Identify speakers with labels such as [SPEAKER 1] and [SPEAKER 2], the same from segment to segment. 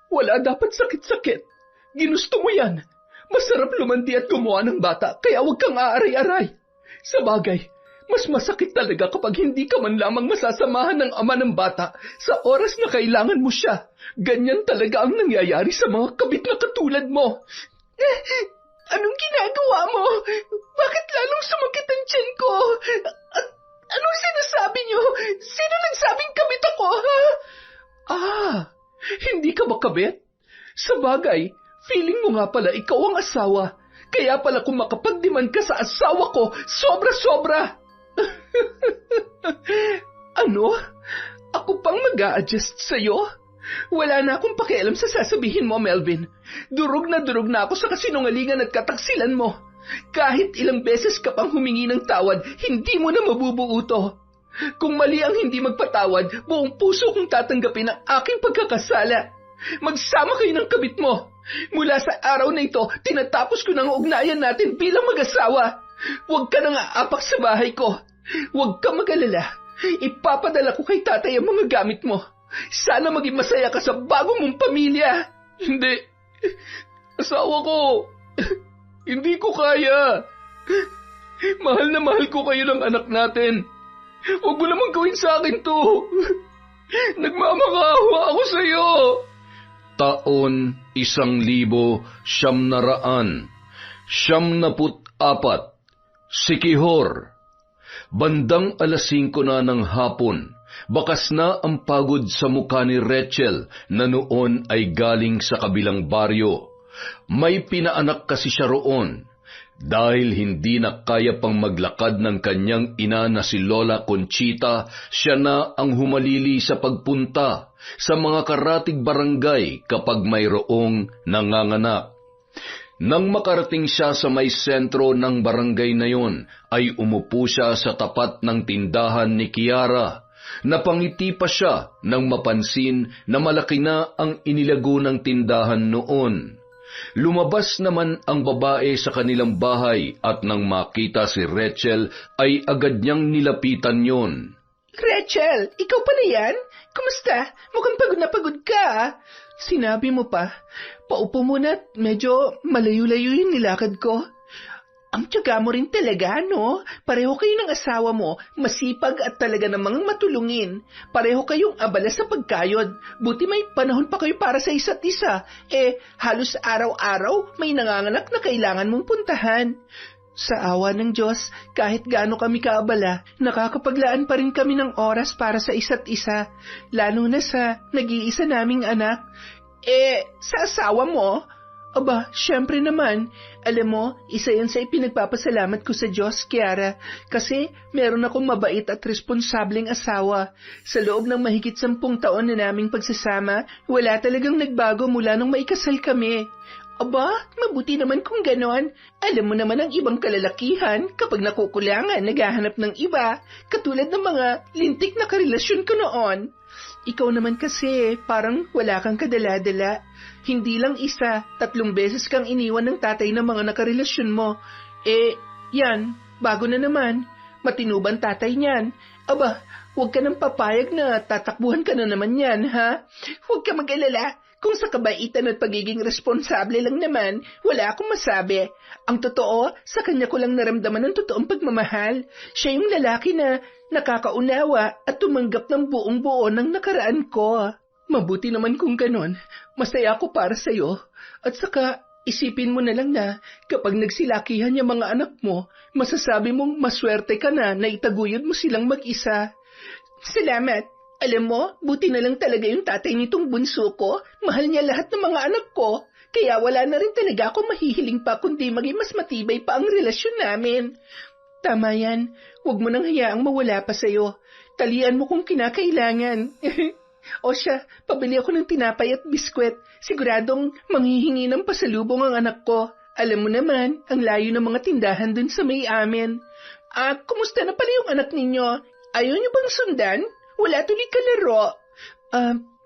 [SPEAKER 1] Wala dapat sakit-sakit. Ginusto mo yan. Masarap lumandi at gumawa ng bata, kaya huwag kang aaray-aray. Sa bagay, mas masakit talaga kapag hindi ka man lamang masasamahan ng ama ng bata sa oras na kailangan mo siya. Ganyan talaga ang nangyayari sa mga kabit na katulad mo.
[SPEAKER 2] Anong ginagawa mo? Bakit lalong sumakit ang tiyan ko? At anong sinasabi niyo? Sino nagsabing kabit ako, ha?
[SPEAKER 1] Hindi ka ba kabit? Sa bagay, feeling mo nga pala ikaw ang asawa. Kaya pala kung makapagdiman ka sa asawa ko, sobra-sobra. Ano? Ako pang mag-a-adjust sa'yo? Wala na akong pakialam sa sasabihin mo, Melvin. Durog na ako sa kasinungalingan at kataksilan mo. Kahit ilang beses ka pang humingi ng tawad, hindi mo na mabubuo to. Kung mali ang hindi magpatawad, buong puso kong tatanggapin ang aking pagkakasala. Magsama kayo ng kabit mo. Mula sa araw na ito, tinatapos ko ng ugnayan natin bilang mag-asawa. Huwag ka nang aapak sa bahay ko. Huwag ka mag-alala. Ipapadala ko kay tatay ang mga gamit mo. Sana maging masaya ka sa bago mong pamilya. Hindi. Asawa ko. Hindi ko kaya. Mahal na mahal ko kayo ng anak natin. Huwag mo naman gawin sa akin to. Nagmamakaawa ako sa iyo. Taon 1994. Sikihor. Bandang 5:00 na ng hapon. Bakas na ang pagod sa mukha ni Rachel na noon ay galing sa kabilang baryo. May pinaanak kasi siya roon. Dahil hindi na kaya pang maglakad ng kanyang ina na si Lola Conchita, siya na ang humalili sa pagpunta sa mga karatig barangay kapag mayroong nanganganak. Nang makarating siya sa may sentro ng barangay na yon, ay umupo siya sa tapat ng tindahan ni Kiara. Napangiti pa siya nang mapansin na malaki na ang inilago ng tindahan noon. Lumabas naman ang babae sa kanilang bahay at nang makita si Rachel ay agad niyang nilapitan yon.
[SPEAKER 2] Rachel, ikaw pala yan? Kumusta? Mukhang pagod na pagod ka. Sinabi mo pa, paupo muna at medyo malayo-layo yung nilakad ko. Ang tiyaga mo rin talaga, no? Pareho kayo ng asawa mo, masipag at talaga namang matulungin. Pareho kayong abala sa pagkayod. Buti may panahon pa kayo para sa isa't isa. Halos araw-araw may nanganganak na kailangan mong puntahan. Sa awa ng Diyos, kahit gaano kami kaabala, nakakapaglaan pa rin kami ng oras para sa isa't isa. Lalo na sa nag-iisa naming anak. Sa asawa mo? Aba, syempre naman. Alam mo, isa yan sa ipinagpapasalamat ko sa Diyos, Kiara, kasi meron akong mabait at responsableng asawa. Sa loob ng mahigit 10 taon na naming pagsasama, wala talagang nagbago mula nung maikasal kami. Aba, mabuti naman kung ganon. Alam mo naman ang ibang kalalakihan, kapag nakukulangan, naghahanap ng iba, katulad ng mga lintik na karelasyon ko noon. Ikaw naman kasi, parang wala kang kadala-dala. Hindi lang isa, 3 beses kang iniwan ng tatay ng mga nakarelasyon mo. Yan, bago na naman. Matinuban tatay niyan. Aba, huwag ka nang papayag na tatakbuhan ka na naman yan, ha? Huwag ka mag-alala. Kung sa kabaitan at pagiging responsable lang naman, wala akong masabi. Ang totoo, sa kanya ko lang naramdaman ng totoong pagmamahal. Siya yung lalaki na nakakaunawa at tumanggap ng buong-buo ng nakaraan ko. Mabuti naman kung ganon. Masaya ako para sa'yo. At saka, isipin mo na lang na kapag nagsilakihan yung mga anak mo, masasabi mong maswerte ka na itaguyod mo silang mag-isa. Salamat. Alam mo, buti na lang talaga yung tatay nitong bunso ko. Mahal niya lahat ng mga anak ko. Kaya wala na rin talaga ako mahihiling pa kundi maging mas matibay pa ang relasyon namin. Tama yan. Huwag mo nang hayaang mawala pa sa'yo. Talian mo kung kinakailangan. O siya, pabili ako ng tinapay at biskwit. Siguradong manghihingi ng pasalubong ang anak ko. Alam mo naman, ang layo ng mga tindahan dun sa may amin. Kumusta na pala yung anak ninyo? Ayaw niyo bang sundan? Wala tuloy kalaro.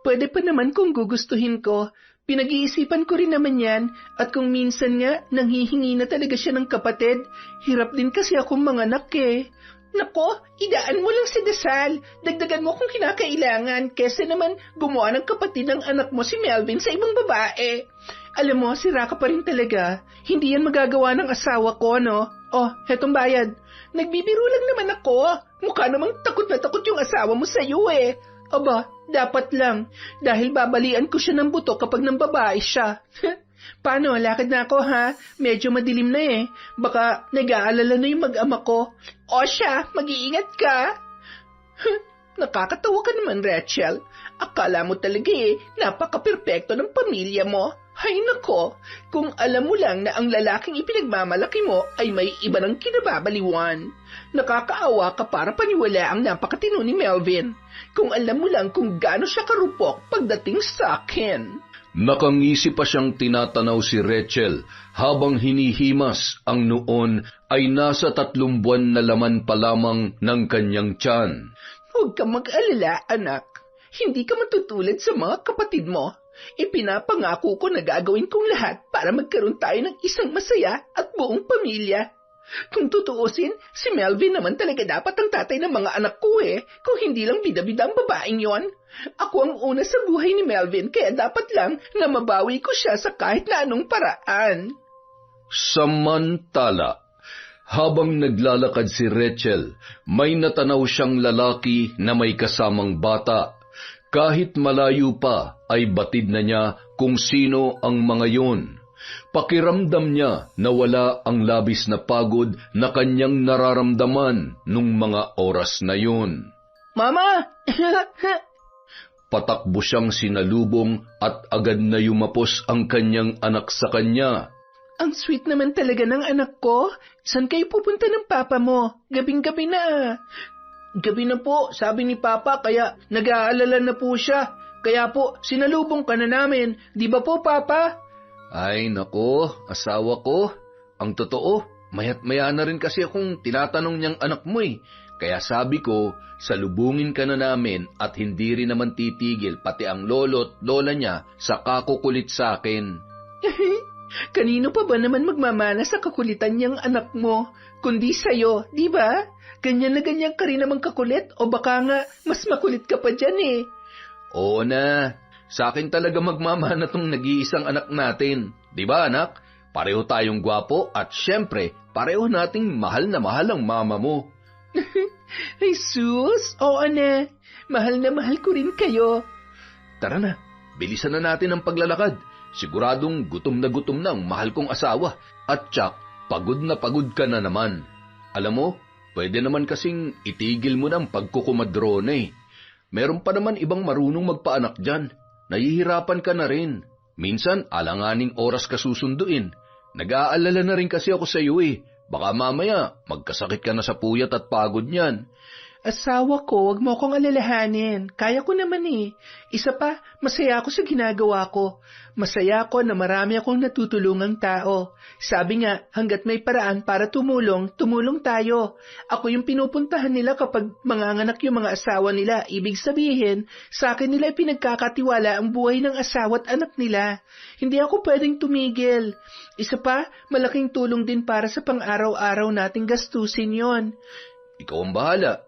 [SPEAKER 2] Pwede pa naman kung gugustuhin ko. Pinag-iisipan ko rin naman yan. At kung minsan nga, nanghihingi na talaga siya ng kapatid. Hirap din kasi akong manganak eh. Nako, idaan mo lang sa dasal. Dagdagan mo kung kinakailangan kesa naman gumawa ng kapatid ng anak mo si Melvin sa ibang babae. Alam mo, sira ka pa rin talaga. Hindi yan magagawa ng asawa ko, no? Oh, hetong bayad. Nagbibiro lang naman ako. Mukha namang takot na takot yung asawa mo sa'yo eh. Aba, dapat lang. Dahil babalian ko siya ng buto kapag nang babae siya. Paano, lakad na ako ha? Medyo madilim na eh. Baka nag-aalala na yung mag-ama ko. O siya, mag-iingat ka. Nakakatawa ka naman, Rachel. Akala mo talaga eh, napaka-perpekto ng pamilya mo. Hay nako, kung alam mo lang na ang lalaking ipinagmamalaki mo ay may iba ng kinababaliwan. Nakakaawa ka para paniwala ang napakatino ni Melvin. Kung alam mo lang kung gaano siya karupok pagdating sa akin.
[SPEAKER 1] Nakangisi pa siyang tinatanaw si Rachel habang hinihimas ang noon ay nasa 3 buwan na laman pa lamang ng kanyang tiyan.
[SPEAKER 2] Huwag kang mag-alala, anak. Hindi ka matutulad sa mga kapatid mo. Ipinapangako ko na gagawin kong lahat para magkaroon tayo ng isang masaya at buong pamilya. Kung tutuusin, si Melvin naman talaga dapat ang tatay ng mga anak ko eh, kung hindi lang bida-bida ang babaeng yon. Ako ang una sa buhay ni Melvin, kaya dapat lang na mabawi ko siya sa kahit na anong paraan.
[SPEAKER 1] Samantala, habang naglalakad si Rachel, may natanaw siyang lalaki na may kasamang bata. Kahit malayo pa, ay batid na niya kung sino ang mga yun. Pakiramdam niya na wala ang labis na pagod na kanyang nararamdaman nung mga oras na yun.
[SPEAKER 2] Mama!
[SPEAKER 1] Patakbo siyang sinalubong at agad na yumapos ang kanyang anak sa kanya.
[SPEAKER 2] Ang sweet naman talaga ng anak ko. Saan kayo pupunta ng papa mo? Gabing-gabi na. Gabi na po, sabi ni Papa, kaya nag-aalala na po siya. Kaya po, sinalubong ka na namin. Di ba po, Papa?
[SPEAKER 1] Ay, nako, asawa ko. Ang totoo, mayat maya na rin kasi akong tinatanong niyang anak mo eh. Kaya sabi ko, salubungin ka na namin at hindi rin naman titigil pati ang lolo't lola niya sa kakukulit sa akin.
[SPEAKER 2] Kanino pa ba naman magmamana sa kakulitan niyang anak mo, kundi sa'yo, di ba? Ganyan na ganyan ka rin naman kakulit o baka nga mas makulit ka pa dyan eh.
[SPEAKER 1] Oo na, sa akin talaga magmamana tong nag-iisang anak natin. Di ba anak? Pareho tayong gwapo at syempre, pareho nating mahal na mahal ang mama mo.
[SPEAKER 2] Ay sus, oo na, mahal na mahal ko rin kayo.
[SPEAKER 1] Tara na, bilisan na natin ang paglalakad. Siguradong gutom na ang mahal kong asawa at tsak, pagod na pagod ka na naman. Alam mo, pwede naman kasing itigil mo ng pagkukumadrone eh. Meron pa naman ibang marunong magpaanak dyan. Nahihirapan ka na rin. Minsan, alanganing oras ka susunduin. Nag-aalala na rin kasi ako sa iyo eh. Baka mamaya, magkasakit ka na sa puyat at pagod niyan.
[SPEAKER 2] Asawa ko, wag mo akong alalahanin. Kaya ko naman eh. Isa pa, masaya ako sa ginagawa ko. Masaya ako na marami akong natutulungang tao. Sabi nga, hanggat may paraan para tumulong, tumulong tayo. Ako yung pinupuntahan nila kapag manganganak yung mga asawa nila. Ibig sabihin, sa akin nila pinagkakatiwala ang buhay ng asawa at anak nila. Hindi ako pwedeng tumigil. Isa pa, malaking tulong din para sa pang-araw-araw nating gastusin yon.
[SPEAKER 1] Ikaw ang bahala.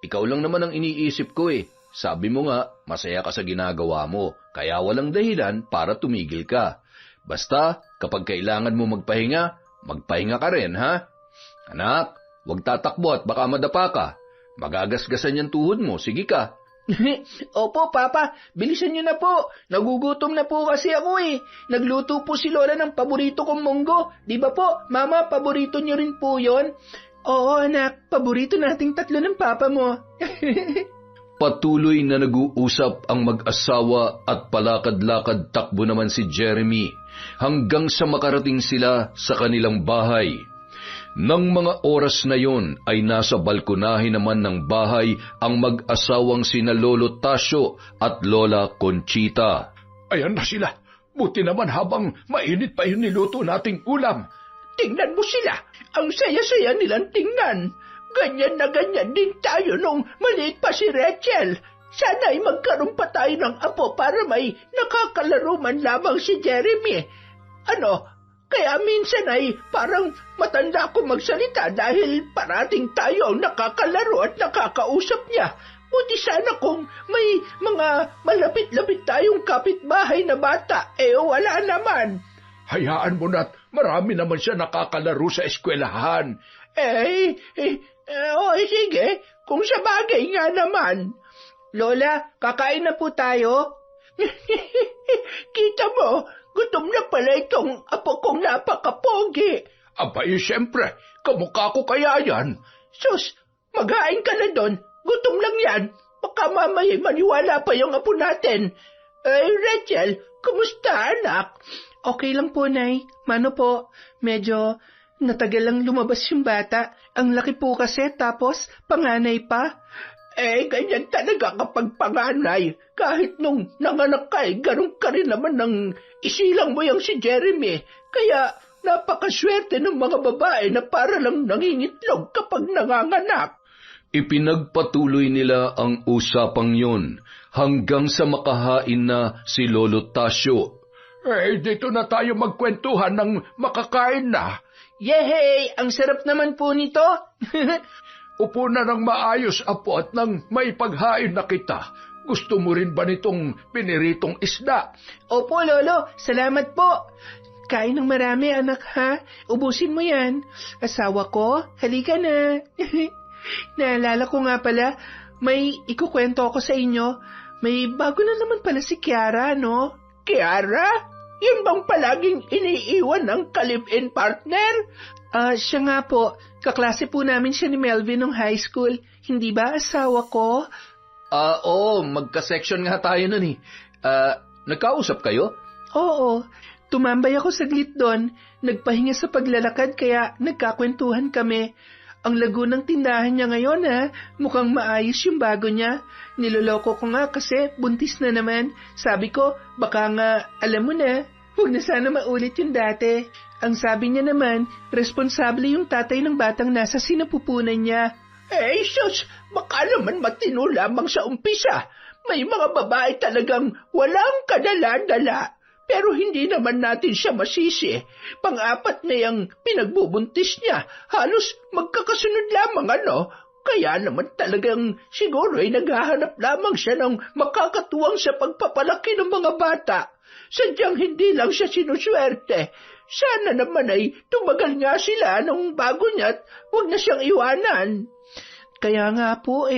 [SPEAKER 1] Ikaw lang naman ang iniisip ko eh. Sabi mo nga, masaya ka sa ginagawa mo, kaya walang dahilan para tumigil ka. Basta, kapag kailangan mo magpahinga, magpahinga ka rin, ha? Anak, huwag tatakbo at baka madapa ka. Magagasgasan yung tuhod mo, sige ka.
[SPEAKER 2] Opo, Papa, bilisan niyo na po. Nagugutom na po kasi ako eh. Nagluto po si Lola ng paborito kong munggo. Di ba po, Mama, paborito niyo rin po yon? Oo, anak, paborito nating tatlo ng papa mo.
[SPEAKER 1] Patuloy na nag-uusap ang mag-asawa at palakad-lakad takbo naman si Jeremy hanggang sa makarating sila sa kanilang bahay. Nang mga oras na yon ay nasa balkonahe naman ng bahay ang mag-asawang sina Lolo Tasio at Lola Conchita.
[SPEAKER 3] Ayan na sila. Buti naman habang mainit pa yung niluto nating ulam.
[SPEAKER 2] Tingnan mo sila. Ang saya-saya nilang tingnan. Ganyan na ganyan din tayo nung maliit pa si Rachel. Sana ay magkaroon pa tayo ng apo para may nakakalaro man lamang si Jeremy. Ano, Kaya minsan ay parang matanda ko magsalita dahil parating tayo ang nakakalaro at nakakausap niya. Buti sana kung may mga malapit-lapit tayong kapitbahay na bata, wala naman.
[SPEAKER 3] Hayaan mo na't marami naman siya nakakalaro sa eskwelahan.
[SPEAKER 2] Sige, kung sa bagay nga naman. Lola, kakain na po tayo. Kita mo, gutom na pala itong apo kong napakapogi.
[SPEAKER 3] Abay, siyempre, kamukha ko kaya yan.
[SPEAKER 2] Sus, maghain ka na doon. Gutom lang yan. Baka mamaya maniwala pa yung apo natin. Rachel, kumusta anak? Okay lang po, Nay. Mano po, medyo natagal lang lumabas yung bata. Ang laki po kasi, tapos panganay pa. Ganyan talaga kapag panganay. Kahit nung nanganak ka, ganun ka rin naman ng isilang mo yung si Jeremy. Kaya napakaswerte ng mga babae na para lang nangingitlog kapag nanganganak.
[SPEAKER 1] Ipinagpatuloy nila ang usapang yun hanggang sa makahain na si Lolo Tasyo.
[SPEAKER 3] Dito na tayo magkwentuhan ng makakain na.
[SPEAKER 2] Yehey! Ang sarap naman po nito.
[SPEAKER 3] Upo na ng maayos, apo, at nang maipaghain na kita. Gusto mo rin ba nitong piniritong isda?
[SPEAKER 2] Opo, Lolo. Salamat po. Kain ng marami, anak, ha? Ubusin mo yan. Asawa ko, halika na. Naalala ko nga pala, may ikukwento ako sa inyo. May bago na naman pala si Kiara, no? Kiara? Yan bang palaging iniiwan ng ka-live-in partner? Siya nga po. Kaklase po namin siya ni Melvin nung high school. Hindi ba asawa ko?
[SPEAKER 1] Oo, magka-section nga tayo nun eh. Nagkausap kayo?
[SPEAKER 2] Oo. Tumambay ako saglit doon. Nagpahinga sa paglalakad kaya nagkakwentuhan kami. Ang lago ng tindahan niya ngayon ha. Mukhang maayos yung bago niya. Niloloko ko nga kasi buntis na naman. Sabi ko, baka nga alam mo na. Huwag na sana maulit yung dati. Ang sabi niya naman, responsable yung tatay ng batang nasa sinapupunan niya. Sus, baka naman matino lamang sa umpisa. May mga babae talagang walang kadala-dala. Pero hindi naman natin siya masisi. Pang-apat na yung pinagbubuntis niya. Halos magkakasunod lamang Kaya naman talagang siguro ay naghahanap lamang siya ng makakatuwang sa pagpapalaki ng mga bata. Sadyang hindi lang siya sinuswerte. Sana naman ay tumagal nga sila nung bago niya at huwag na siyang iwanan. Kaya nga po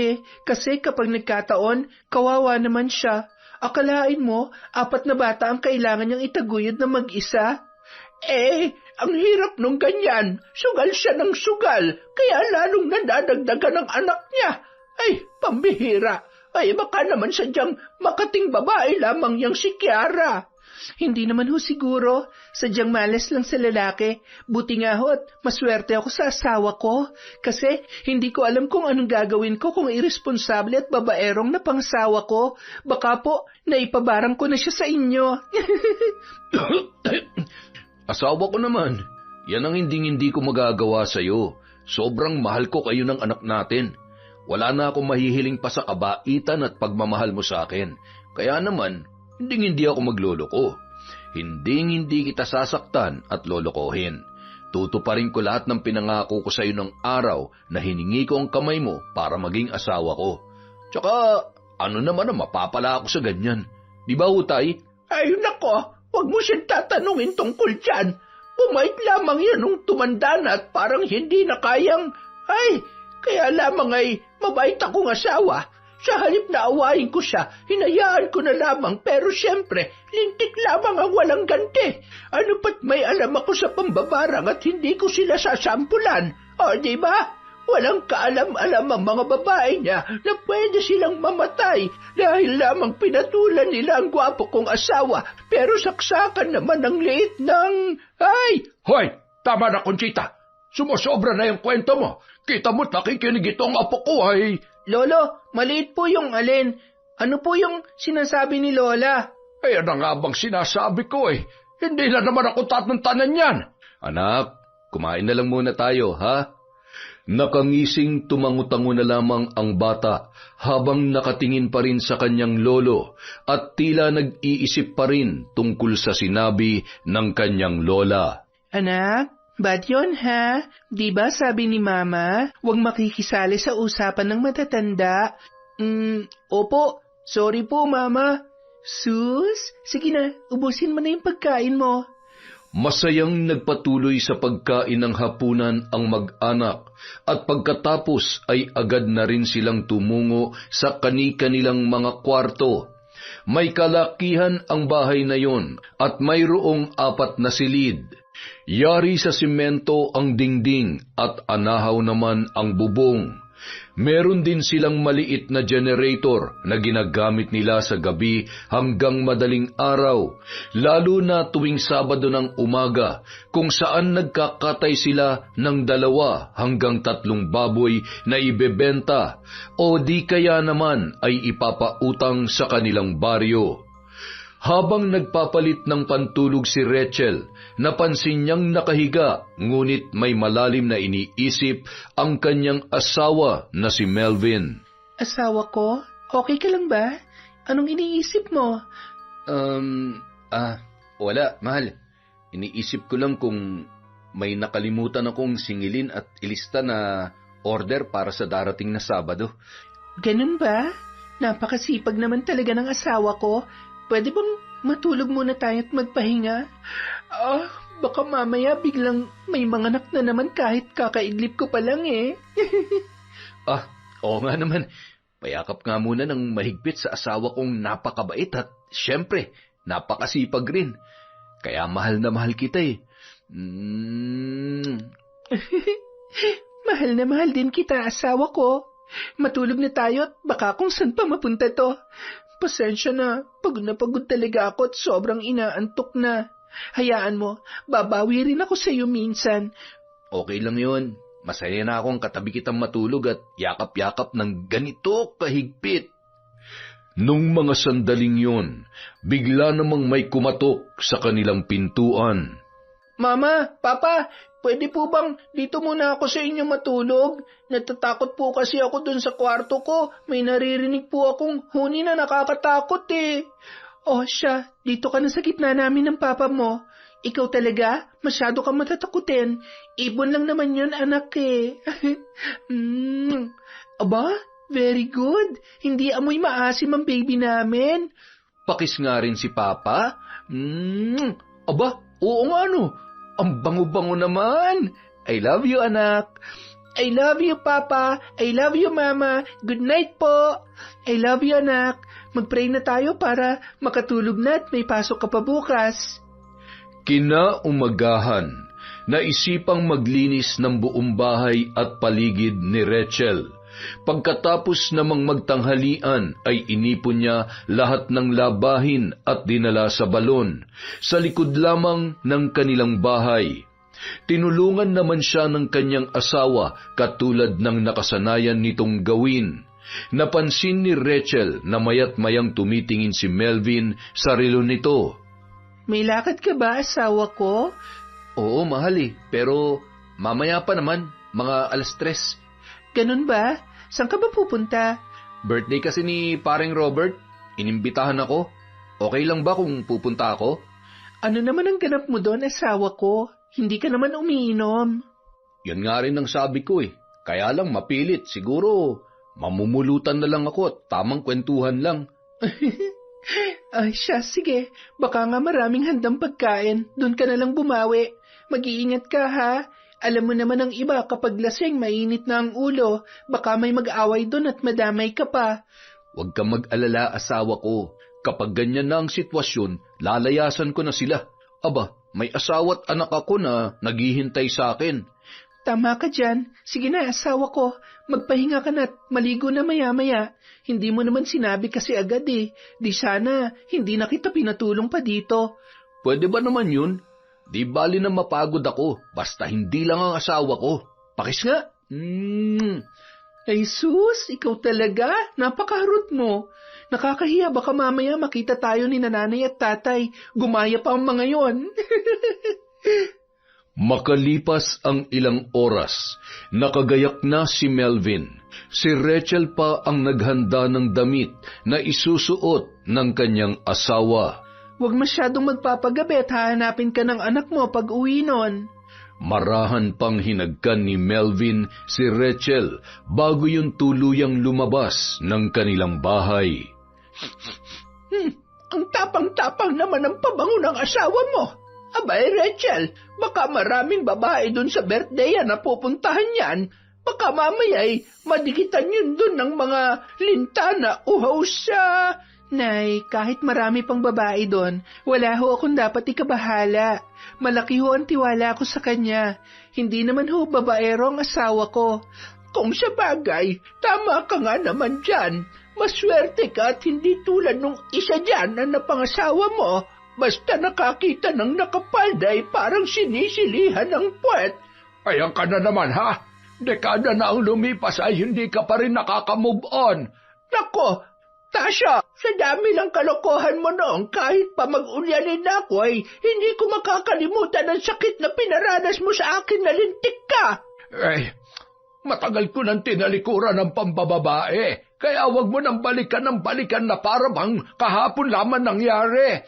[SPEAKER 2] kasi kapag nagkataon, kawawa naman siya. Akalain mo, 4 na bata ang kailangan niyang itaguyod na mag-isa? Ang hirap nung ganyan. Sugal siya ng sugal, kaya lalong nadadagdagan ng anak niya. Pambihira. Baka naman sadyang makating babae lamang yang si Kiara. Hindi naman ho siguro. Sadyang malas lang sa lalaki. Buti nga ho at maswerte ako sa asawa ko. Kasi hindi ko alam kung anong gagawin ko kung irresponsable at babaerong na pangsawa ko. Baka po, naipabarang ko na siya sa inyo.
[SPEAKER 1] Asawa ko naman. Yan ang hindi ko magagawa sa'yo. Sobrang mahal ko kayo ng anak natin. Wala na akong mahihiling pa sa kabaitan at pagmamahal mo sa akin. Kaya naman, hindi ako magloloko. Hindi kita sasaktan at lolokohin. Tutuparin ko lahat ng pinangako ko sa iyo ng araw na hiningi ko ang kamay mo para maging asawa ko. Tsaka, ano naman ang mapapala ako sa ganyan? Di ba, Utay?
[SPEAKER 2] Ay, nako, huwag mo siyang tatanungin tungkol dyan. Bumait lamang yan nung tumanda na at parang hindi na kayang... Kaya lamang ay mabait akong asawa. Sa halip na awayin ko siya, hinayaan ko na lamang pero siyempre, lintik lamang ang walang ganti. Ano pat may alam ako sa pambabarang at hindi ko sila sasampulan. Di ba? Walang kaalam-alam ang mga babae niya na pwede silang mamatay dahil lamang pinatulan nila ang gwapo kong asawa pero saksakan naman ang liit ng...
[SPEAKER 3] Hoy! Tama na, Conchita! Sumusobra na yung kwento mo. Kita mo't nakikinig itong apo ko
[SPEAKER 2] Lolo, maliit po yung alin. Ano po yung sinasabi ni Lola?
[SPEAKER 3] Ano nga bang sinasabi ko Hindi na naman ako tatantanan yan.
[SPEAKER 1] Anak, kumain na lang muna tayo, ha? Nakangising tumangutango na lamang ang bata habang nakatingin pa rin sa kanyang lolo at tila nag-iisip pa rin tungkol sa sinabi ng kanyang lola.
[SPEAKER 2] Anak, bad yun ha? Di ba sabi ni Mama, huwag makikisali sa usapan ng matatanda? Opo, sorry po Mama. Sus, sige na, ubusin mo na yung pagkain mo.
[SPEAKER 1] Masayang nagpatuloy sa pagkain ng hapunan ang mag-anak at pagkatapos ay agad na rin silang tumungo sa kani-kanilang mga kwarto. May kalakihan ang bahay na yon at mayroong 4 na silid. Yari sa simento ang dingding at anahaw naman ang bubong. Meron din silang maliit na generator na ginagamit nila sa gabi hanggang madaling araw, lalo na tuwing Sabado ng umaga, kung saan nagkakatay sila ng 2 hanggang 3 baboy na ibebenta o di kaya naman ay ipapautang sa kanilang baryo. Habang nagpapalit ng pantulog si Rachel, napansin niyang nakahiga, ngunit may malalim na iniisip ang kanyang asawa na si Melvin.
[SPEAKER 2] Asawa ko, okay ka lang ba? Anong iniisip mo?
[SPEAKER 1] Wala, mahal. Iniisip ko lang kung may nakalimutan akong singilin at ilista na order para sa darating na Sabado.
[SPEAKER 2] Ganun ba? Napakasipag naman talaga ng asawa ko. Pwede bang matulog muna tayo at magpahinga? Baka mamaya biglang may manganak na naman kahit kakaidlip ko pa lang eh.
[SPEAKER 1] Oo nga naman. Payakap nga muna ng mahigpit sa asawa kong napakabait at syempre, napakasipag rin. Kaya mahal na mahal kita eh.
[SPEAKER 2] Mahal na mahal din kita, asawa ko. Matulog na tayo at baka kung saan pa mapunta to. Pasensya na, pagod na pagod talaga ako at sobrang inaantok na. Hayaan mo, babawi rin ako sa iyo minsan.
[SPEAKER 1] Okay lang yun. Masaya na akong katabi kitang matulog at yakap-yakap ng ganito kahigpit. Nung mga sandaling yun, bigla namang may kumatok sa kanilang pintuan.
[SPEAKER 2] Mama, Papa, pwede po bang dito muna ako sa inyo matulog? Natatakot po kasi ako dun sa kwarto ko. May naririnig po akong huni na nakakatakot eh. Siya, dito ka na sa gitna namin ng papa mo. Ikaw talaga, masyado kang matatakutin. Ibon lang naman yun, anak eh. Aba, very good. Hindi amoy maasim ang baby namin.
[SPEAKER 1] Pakis nga rin si Papa. Aba, oo nga no. Ang bango-bango naman. I love you, anak.
[SPEAKER 2] I love you, Papa. I love you, Mama. Good night po. I love you, anak. Mag-pray na tayo para makatulog na at may pasok ka pa bukas.
[SPEAKER 1] Kinaumagahan, naisipang maglinis ng buong bahay at paligid ni Rachel. Pagkatapos namang magtanghalian ay inipon niya lahat ng labahin at dinala sa balon, sa likod lamang ng kanilang bahay. Tinulungan naman siya ng kanyang asawa katulad ng nakasanayan nitong gawin. Napansin ni Rachel na mayat mayang tumitingin si Melvin sa relo nito.
[SPEAKER 2] May lakad ka ba, asawa ko?
[SPEAKER 1] Oo, mahal eh, pero mamaya pa naman, mga 3:00.
[SPEAKER 2] Ganun ba? Saan ka ba pupunta?
[SPEAKER 1] Birthday kasi ni paring Robert. Inimbitahan ako. Okay lang ba kung pupunta ako?
[SPEAKER 2] Ano naman ang ganap mo doon, asawa ko? Hindi ka naman umiinom.
[SPEAKER 1] Yan nga rin ang sabi ko eh. Kaya lang mapilit. Siguro mamumulutan na lang ako at tamang kwentuhan lang.
[SPEAKER 2] Siya, sige. Baka nga maraming handang pagkain. Doon ka na lang bumawi. Mag-iingat ka ha. Alam mo naman ang iba kapag lasing mainit na ang ulo. Baka may mag-away doon at madamay ka pa.
[SPEAKER 1] Huwag kang mag-alala, asawa ko. Kapag ganyan na ang sitwasyon, lalayasan ko na sila. Aba, may asawa't anak ako na naghihintay sa akin.
[SPEAKER 2] Tama ka dyan. Sige na, asawa ko. Magpahinga ka na at maligo na maya-maya. Hindi mo naman sinabi kasi agad eh. Di sana, hindi na kita pinatulong pa dito.
[SPEAKER 1] Pwede ba naman yun? Di bali na mapagod ako, basta hindi lang ang asawa ko. Pakis nga.
[SPEAKER 2] Ay sus, ikaw talaga. Napakaharot mo. Nakakahiya, baka mamaya makita tayo ni nanay at tatay. Gumaya pa ang mga yon.
[SPEAKER 1] Makalipas ang ilang oras, nakagayak na si Melvin. Si Rachel pa ang naghanda ng damit na isusuot ng kanyang asawa.
[SPEAKER 2] Huwag masyadong magpapagabi at hahanapin ka ng anak mo pag uwi nun.
[SPEAKER 1] Marahan pang hinagkan ni Melvin si Rachel bago yung tuluyang lumabas ng kanilang bahay.
[SPEAKER 2] Ang tapang-tapang naman ang pabango ng asawa mo. Abay, Rachel, baka maraming babae dun sa birthday na pupuntahan yan. Baka mamaya'y madikitan yun dun ng mga lintana uhaw sa... Nay, kahit marami pang babae doon, wala ho akong dapat ikabahala. Malaki ho ang tiwala ko sa kanya. Hindi naman ho babaero ang asawa ko. Kung sa bagay, tama ka nga naman dyan. Maswerte ka at hindi tulad nung isa dyan na napangasawa mo. Basta nakakita ng nakapalday parang sinisilihan ng puwet.
[SPEAKER 3] Ayan ka na naman, ha? Dekada na ang lumipas ay hindi ka pa rin nakaka-move on.
[SPEAKER 2] Nako, Tasha, sa dami ng kalokohan mo noong kahit pa mag-unyanin ako ay hindi ko makakalimutan ang sakit na pinaranas mo sa akin na lintik ka.
[SPEAKER 3] Matagal ko nang tinalikuran ng pambababae, kaya wag mo nang balikan na para bang kahapon lamang nangyari.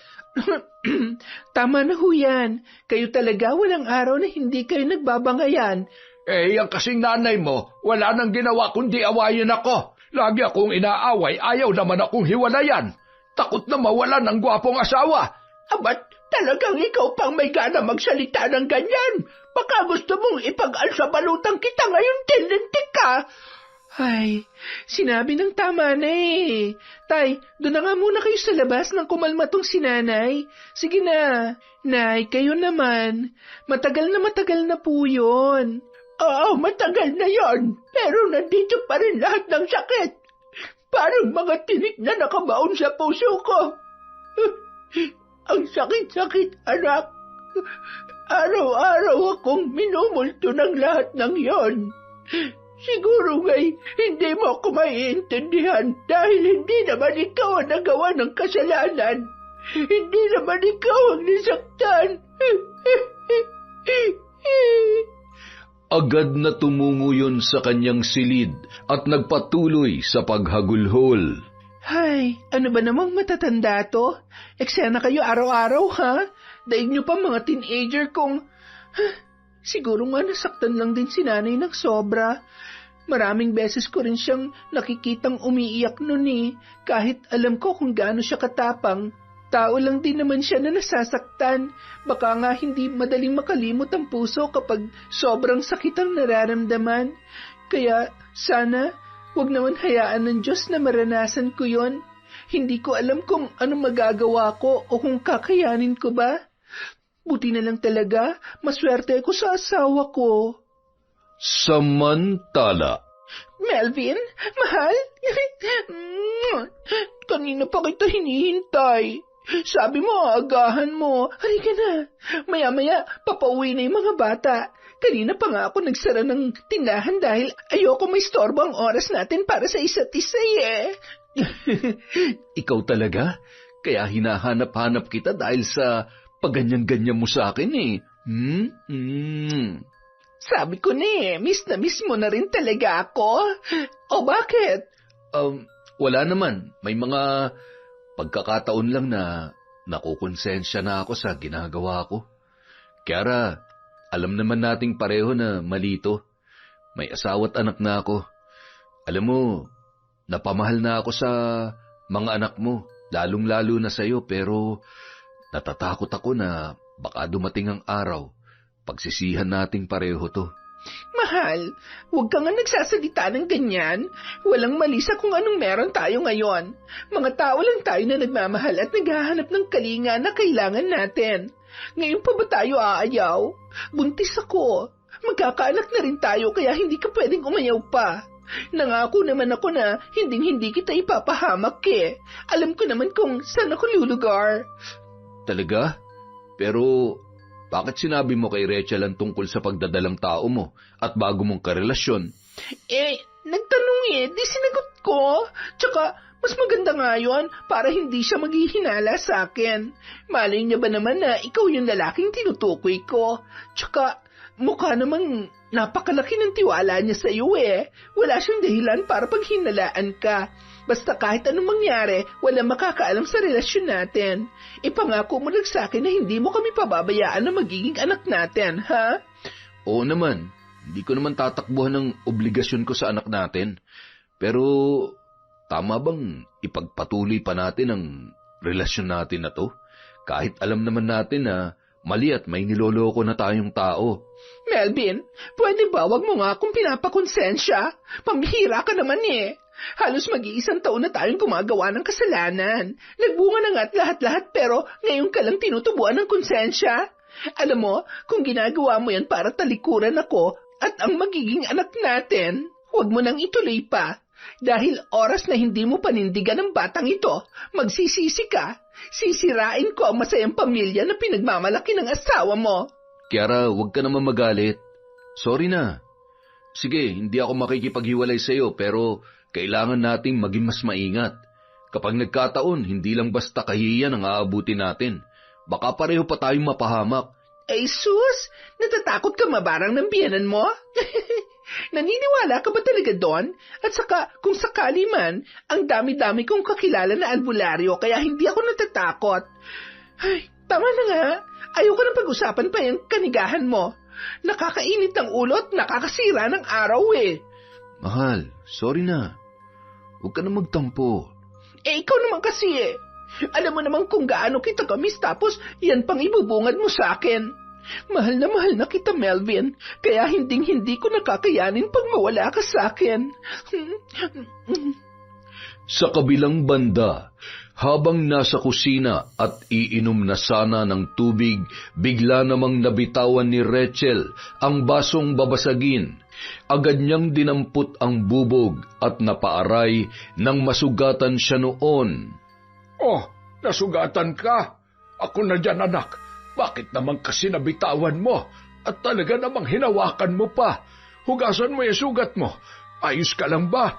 [SPEAKER 2] Tama na ho yan. Kayo talaga walang araw na hindi kayo nagbabangayan.
[SPEAKER 3] Ang kasing nanay mo, wala nang ginawa kundi awayin ako. Lagi akong inaaway, ayaw naman akong hiwalayan. Takot na mawalan ng gwapong asawa.
[SPEAKER 2] Abat, talagang ikaw pang may gana magsalita ng ganyan. Baka gusto mong ipag-alsabalutang kita ngayon din, lintik ka. Ay, sinabi ng tama na eh. Tay, doon na nga muna kayo sa labas nang kumalma tong si nanay. Sige na. Nay, kayo naman. Matagal na po yun. Oo, matagal na yon. Pero nandito pa rin lahat ng sakit. Parang mga tinik na nakabaon sa puso ko. Ang sakit-sakit, anak. Araw-araw akong minumulto ng lahat ng yon. Siguro nga'y hindi mo ako maiintindihan dahil hindi naman ikaw ang nagawa ng kasalanan. Hindi naman ikaw ang nisaktan.
[SPEAKER 1] Agad na tumungo yun sa kanyang silid at nagpatuloy sa paghagulhol.
[SPEAKER 2] Hay, ano ba namang matatanda to? Eksena kayo araw-araw, ha? Daig nyo pa mga teenager kung... Siguro nga nasaktan lang din si nanay ng sobra. Maraming beses ko rin siyang nakikitang umiiyak nun eh, kahit alam ko kung gaano siya katapang. Tao lang din naman siya na nasasaktan. Baka nga hindi madaling makalimot ang puso kapag sobrang sakit ang nararamdaman. Kaya sana, wag naman hayaan ng Diyos na maranasan ko yon. Hindi ko alam kung ano magagawa ko o kung kakayanin ko ba. Buti na lang talaga, maswerte ako sa asawa ko.
[SPEAKER 1] Samantala.
[SPEAKER 2] Melvin, mahal? Kanina pa kita hinihintay. Sabi mo, agahan mo. Halika na. Maya-maya, papauwi na yung mga bata. Kanina pa nga ako nagsara ng tindahan dahil ayoko may storbo ang oras natin para sa isa't isa eh.
[SPEAKER 1] Ikaw talaga? Kaya hinahanap-hanap kita dahil sa pagganyan-ganyan mo sa akin eh.
[SPEAKER 2] Sabi ko na miss na miss mo na rin talaga ako. O bakit?
[SPEAKER 1] Wala naman. May mga pagkakataon lang na nakukonsensya na ako sa ginagawa ko. Kaya alam naman nating pareho na malito. May asawa't anak na ako. Alam mo, napamahal na ako sa mga anak mo, lalong-lalo na sa'yo, pero natatakot ako na baka dumating ang araw, pagsisihan nating pareho to.
[SPEAKER 2] Mahal, huwag ka nga nagsasalita ng ganyan. Walang mali sa kung anong meron tayo ngayon. Mga tao lang tayo na nagmamahal at naghahanap ng kalinga na kailangan natin. Ngayon pa ba tayo aayaw? Buntis ako. Magkakaanak na rin tayo kaya hindi ka pwedeng umayaw pa. Nangako naman ako na hinding-hindi kita ipapahamak eh. Alam ko naman kung saan ako lulugar.
[SPEAKER 1] Talaga? Pero bakit sinabi mo kay Rachel ang tungkol sa pagdadalang tao mo at bago mong karelasyon?
[SPEAKER 2] Nagtanong di sinagot ko. Tsaka, mas maganda nga yun para hindi siya maghihinala sa akin. Malay niya ba naman na ikaw yung lalaking tinutukoy ko? Tsaka, mukha namang napakalaki ng tiwala niya sa iyo eh. Wala siyang dahilan para paghinalaan ka. Basta kahit anong mangyari, walang makakaalam sa relasyon natin. Ipangako mo lang sa akin na hindi mo kami pababayaan na magiging anak natin, ha?
[SPEAKER 1] Oo naman, hindi ko naman tatakbuhan ng obligasyon ko sa anak natin. Pero tama bang ipagpatuloy pa natin ang relasyon natin na to? Kahit alam naman natin na mali at may niloloko na tayong tao.
[SPEAKER 2] Melvin, pwede ba wag mo nga akong pinapakonsensya? Pambihira ka naman eh. Halos mag-iisang taon na tayong gumagawa ng kasalanan. Nagbunga na nga't lahat-lahat pero ngayon ka lang tinutubuan ng konsensya. Alam mo, kung ginagawa mo yan para talikuran ako at ang magiging anak natin, huwag mo nang ituloy pa. Dahil oras na hindi mo panindigan ng batang ito, magsisisi ka. Sisirain ko ang masayang pamilya na pinagmamalaki ng asawa mo.
[SPEAKER 1] Kiara, huwag ka naman magalit. Sorry na. Sige, hindi ako makikipaghiwalay sa iyo pero kailangan nating maging mas maingat. Kapag nagkataon, hindi lang basta kahihiyan ang aabutin natin. Baka pareho pa tayong mapahamak.
[SPEAKER 2] Ay sus, natatakot ka mabarang ng biyenan mo? Naniniwala ka ba talaga doon? At saka, kung sakali man, ang dami-dami kong kakilala na albularyo kaya hindi ako natatakot. Ay, tama na nga. Ayoko nang pag-usapan pa yung kanigahan mo. Nakakainit ng ulo at nakakasira ng araw eh.
[SPEAKER 1] Mahal, sorry na. Huwag ka na magtampo.
[SPEAKER 2] Eh, ikaw naman kasi eh. Alam mo naman kung gaano kita kamis tapos yan pang ibubungad mo sa akin. Mahal na kita, Melvin. Kaya hindi ko nakakayanin pag mawala ka sa akin.
[SPEAKER 1] Sa kabilang banda, habang nasa kusina at iinom na sana ng tubig, bigla namang nabitawan ni Rachel ang basong babasagin. Agad niyang dinampot ang bubog at napaaray nang masugatan siya noon.
[SPEAKER 3] Oh, nasugatan ka? Ako na dyan, anak. Bakit naman kasi nabitawan mo? At talaga namang hinawakan mo pa. Hugasan mo yung sugat mo. Ayos ka lang ba?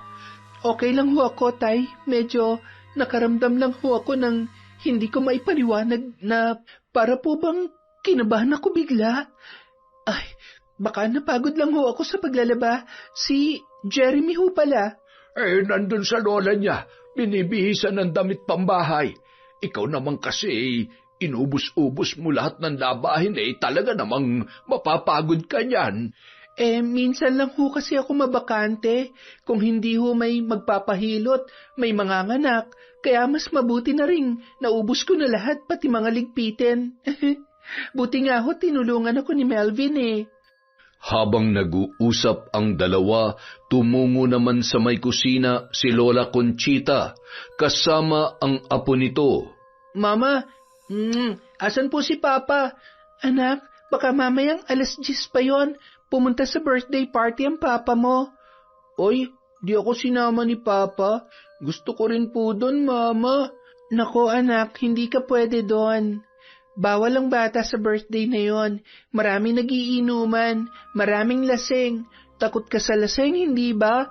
[SPEAKER 2] Okay lang ho ako, Tay. Medyo nakaramdam lang ho ako ng hindi ko maipaliwanag na para po bang kinabahan ako bigla. Ay, baka napagod lang ho ako sa paglalaba. Si Jeremy ho pala.
[SPEAKER 3] Eh, nandun sa lola niya. Binibihisan ng damit pambahay. Ikaw naman kasi inubos-ubos mo lahat ng labahin talaga namang mapapagod ka niyan.
[SPEAKER 2] Eh, minsan lang ho kasi ako mabakante. Kung hindi ho may magpapahilot, may manganganak, kaya mas mabuti na ring naubos ko na lahat pati mga ligpitin. Buti nga ho tinulungan ako ni Melvin eh.
[SPEAKER 1] Habang nag-uusap ang dalawa, tumungo naman sa may kusina si Lola Conchita, kasama ang apo nito.
[SPEAKER 2] Mama, asan po si Papa? Anak, baka mamayang 10:00 pa yon. Pumunta sa birthday party ang Papa mo. Oy, di ako sinama ni Papa. Gusto ko rin po doon, Mama. Nako anak, hindi ka pwede doon. Bawal ang bata sa birthday na yon. Maraming nagiinuman, maraming lasing. Takot ka sa lasing, hindi ba?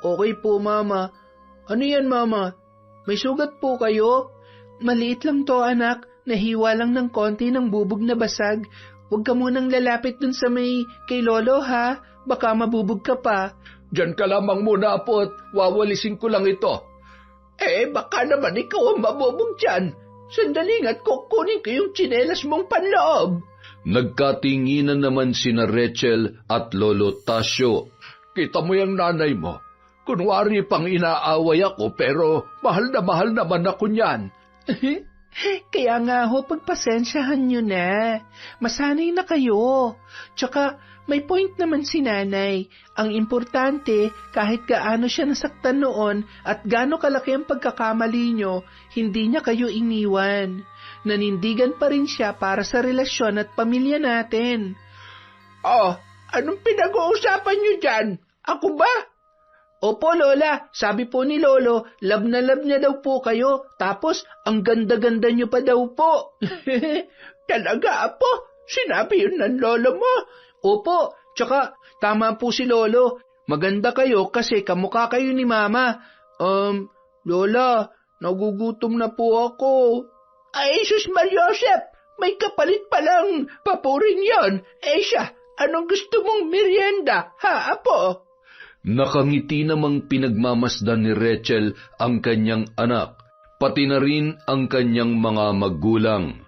[SPEAKER 2] Okay po, Mama. Ano yan, Mama? May sugat po kayo? Maliit lang to, anak. Nahiwa lang ng konti ng bubog na basag. Huwag ka munang lalapit dun sa may kay Lolo, ha? Baka mabubog ka pa.
[SPEAKER 3] Diyan ka lamang muna, apo, at wawalisin ko lang ito. Eh, baka naman ikaw ang mabubog dyan. Sandaling at kukunin ko yung tsinelas mong panloob.
[SPEAKER 1] Nagkatinginan naman sina Rachel at Lolo Tasio.
[SPEAKER 3] Kita mo yung nanay mo. Kunwari pang inaaway ako pero mahal naman ako niyan.
[SPEAKER 2] Kaya nga ho, pagpasensyahan nyo na. Masanay na kayo. Tsaka, may point naman si nanay. Ang importante, kahit gaano siya nasaktan noon at gaano kalaki ang pagkakamali nyo, hindi niya kayo iniwan. Nanindigan pa rin siya para sa relasyon at pamilya natin.
[SPEAKER 3] Oh, anong pinag-uusapan nyo dyan? Ako ba?
[SPEAKER 2] Opo, Lola. Sabi po ni Lolo, love na love niya daw po kayo. Tapos, ang ganda-ganda niyo pa daw po.
[SPEAKER 3] Talaga, Apo? Sinabi yun ng Lolo mo?
[SPEAKER 2] Opo, tsaka tama po si Lolo. Maganda kayo kasi kamukha kayo ni Mama. Lola, nagugutom na po ako.
[SPEAKER 3] Ay, Sus Mariosep, may kapalit palang papurin yon. Eh siya,
[SPEAKER 2] Anong gusto mong merienda, ha, apo?
[SPEAKER 1] Nakangiti namang pinagmamasdan ni Rachel ang kanyang anak, pati na rin ang kanyang mga magulang.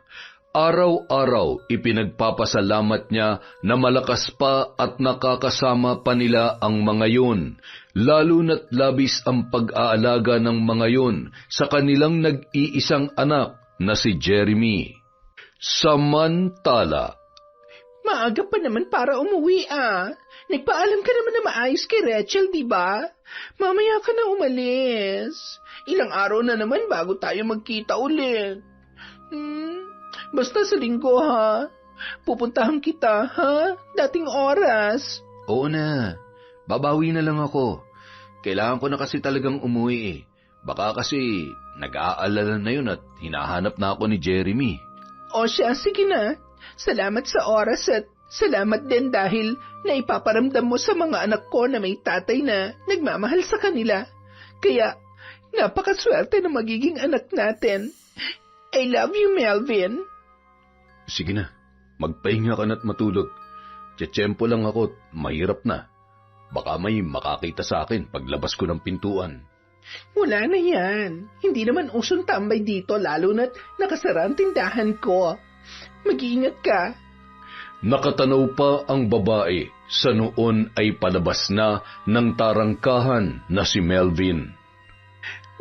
[SPEAKER 1] Araw-araw ipinagpapasalamat niya na malakas pa at nakakasama pa nila ang mga yun, lalo na't labis ang pag-aalaga ng mga yun sa kanilang nag-iisang anak na si Jeremy. Samantala,
[SPEAKER 2] Maaga pa naman para umuwi, ah. Nagpaalam ka naman na maayos kay Rachel, di ba? Mamaya ka na umalis. Ilang araw na naman bago tayo magkita ulit. Basta sa linggo, ha? Pupuntahan kita, ha? Dating oras.
[SPEAKER 1] oo na, babawi na lang ako. Kailangan ko na kasi talagang umuwi eh. Baka kasi nag-aalala na yun at hinahanap na ako ni Jeremy.
[SPEAKER 2] O siya, sige na. Salamat sa oras at salamat din dahil naipaparamdam mo sa mga anak ko na may tatay na nagmamahal sa kanila. Kaya, napakaswerte na magiging anak natin. I love you, Melvin.
[SPEAKER 1] Sige na, magpahinga ka na't matulog. Tiyempo lang ako, mahirap na. Baka may makakita sa akin paglabas ko ng pintuan.
[SPEAKER 2] Wala na yan. Hindi naman usong tambay dito lalo na't nakasara ang tindahan ko. Mag-iingat ka.
[SPEAKER 1] Nakatanaw pa ang babae sa noon ay palabas na ng tarangkahan na si Melvin.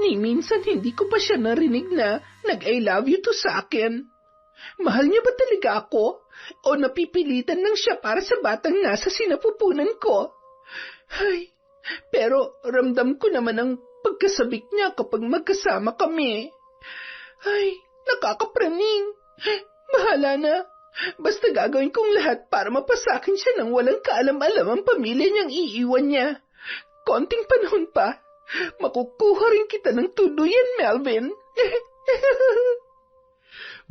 [SPEAKER 2] Ni minsan hindi ko pa siya narinig na nag-I love you to sa akin. Mahal niya ba talaga ako? O napipilitan lang siya para sa batang nasa sinapupunan ko? Ay, pero ramdam ko naman ang pagkasabik niya kapag magkasama kami. Ay, nakakapraning. Bahala na. Basta gagawin kong lahat para mapasakin siya ng walang kaalam-alam ang pamilya niyang iiwan niya. Konting panahon pa, makukuha rin kita ng tuluyan, Melvin.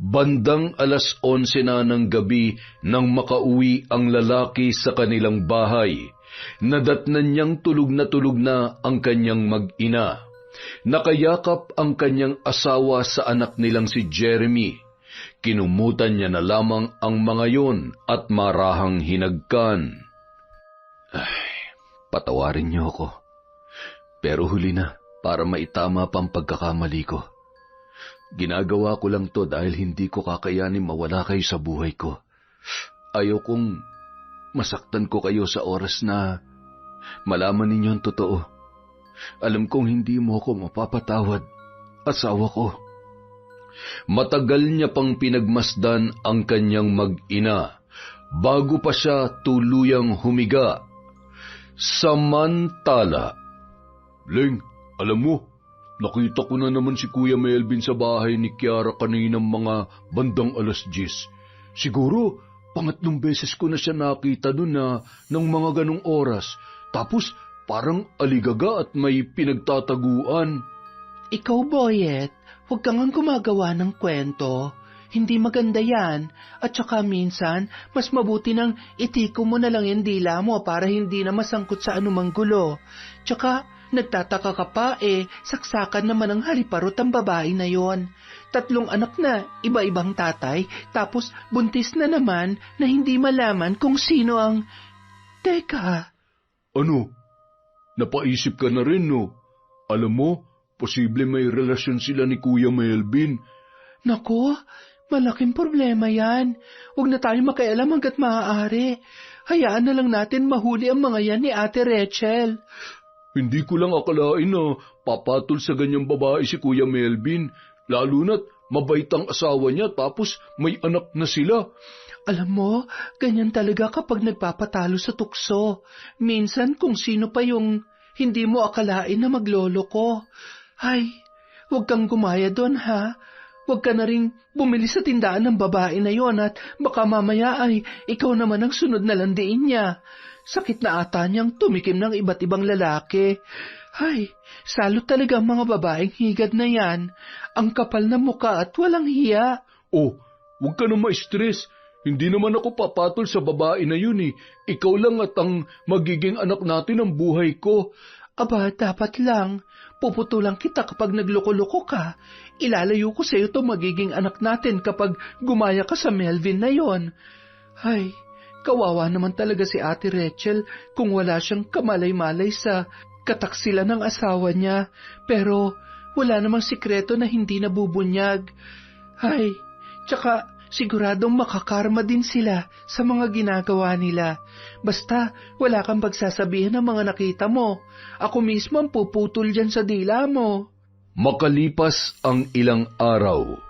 [SPEAKER 1] Bandang 11:00 na ng gabi nang makauwi ang lalaki sa kanilang bahay. Nadatnan niyang tulog na ang kanyang mag-ina. Nakayakap ang kanyang asawa sa anak nilang si Jeremy. Kinumutan niya na lamang ang mga yon at marahang hinagkan. Ay, patawarin niyo ako. Pero huli na para maitama pa ang pagkakamali ko. Ginagawa ko lang to dahil hindi ko kakayanin mawala kayo sa buhay ko. Ayaw kong masaktan ko kayo sa oras na malaman ninyo ang totoo. Alam kong hindi mo ako mapapatawad, asawa ko. Matagal niya pang pinagmasdan ang kanyang mag-ina bago pa siya tuluyang humiga. Samantala, Leng, alam mo, nakita ko na naman si Kuya Melvin sa bahay ni Kiara kaninang mga bandang 10:00. Siguro, pangatlong beses ko na siya nakita doon na ng mga ganong oras. Tapos, parang aligaga at may pinagtataguan.
[SPEAKER 2] Ikaw, Boyet, huwag kang gumagawa ng kwento. Hindi maganda yan. At saka minsan, mas mabuti nang itiko mo na lang yung dila mo para hindi na masangkot sa anumang gulo. Tsaka, nagtataka ka pa saksakan naman ang haliparot ang babae na yon. 3 anak na, iba-ibang tatay, tapos buntis na naman na hindi malaman kung sino ang... Teka.
[SPEAKER 3] Ano? Napaisip ka na rin, no? Alam mo, posible may relasyon sila ni Kuya Melvin.
[SPEAKER 2] Naku, malaking problema yan. Huwag na tayo makialam hanggat maaari. Hayaan na lang natin mahuli ang mga yan ni Ate Rachel.
[SPEAKER 3] Hindi ko lang akalain na papatol sa ganyang babae si Kuya Melvin, lalo na't mabait ang asawa niya tapos may anak na sila.
[SPEAKER 2] Alam mo, ganyan talaga kapag nagpapatalo sa tukso. Minsan kung sino pa yung hindi mo akalain na maglolo ko. Ay, huwag kang gumaya doon, ha? Huwag ka na ring bumili sa tindahan ng babae na yon at baka mamaya ay ikaw naman ang sunod na landiin niya. Sakit na ata niyang tumikim ng iba't ibang lalaki. Ay, salot talaga ang mga babaeng higad na yan. Ang kapal na muka at walang hiya.
[SPEAKER 3] Oh, huwag ka na ma-stress. Hindi naman ako papatol sa babae na yun eh. Ikaw lang at ang magiging anak natin ang buhay ko.
[SPEAKER 2] Aba, dapat lang. Puputulan kita kapag nagloko-loko ka. Ilalayo ko sa iyo to magiging anak natin kapag gumaya ka sa Melvin na yon. Ay, Kawawa naman talaga si Ate Rachel kung wala siyang kamalay-malay sa kataksilan ng asawa niya. Pero wala namang sikreto na hindi nabubunyag. Ay, tsaka siguradong makakarma din sila sa mga ginagawa nila. Basta wala kang pagsasabihin ng mga nakita mo. Ako mismo ang puputol dyan sa dila mo.
[SPEAKER 1] Makalipas ang ilang araw,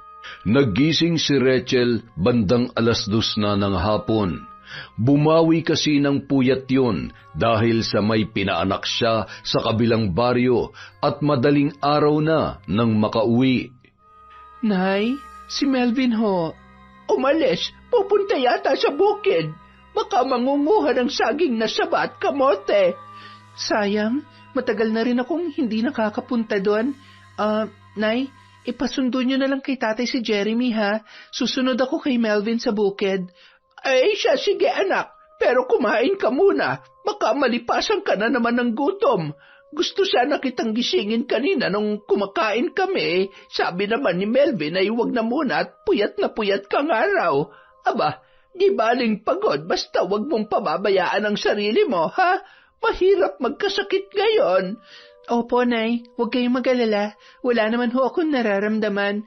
[SPEAKER 1] nagising si Rachel bandang 2:00 na ng hapon. Bumawi kasi ng puyat yun dahil sa may pinaanak siya sa kabilang baryo at madaling araw na nang makauwi.
[SPEAKER 2] Nay, si Melvin ho.
[SPEAKER 3] Umalis, pupunta yata sa bukid. Baka mangunguha ng saging na saba at kamote.
[SPEAKER 2] Sayang, matagal na rin akong hindi nakakapunta doon. Nay, ipasundo niyo na lang kay tatay si Jeremy ha. Susunod ako kay Melvin sa bukid.
[SPEAKER 3] Ay siya, sige anak, pero kumain ka muna. Baka malipasan ka na naman ng gutom. Gusto sana kitang gisingin kanina nung kumakain kami. Sabi naman ni Melvin ay huwag na muna at puyat na puyat kang araw. Aba, di baling pagod basta huwag mong pababayaan ang sarili mo, ha? Mahirap magkasakit ngayon.
[SPEAKER 2] Opo, Nay. Huwag kayong mag-alala. Wala naman ho akong nararamdaman.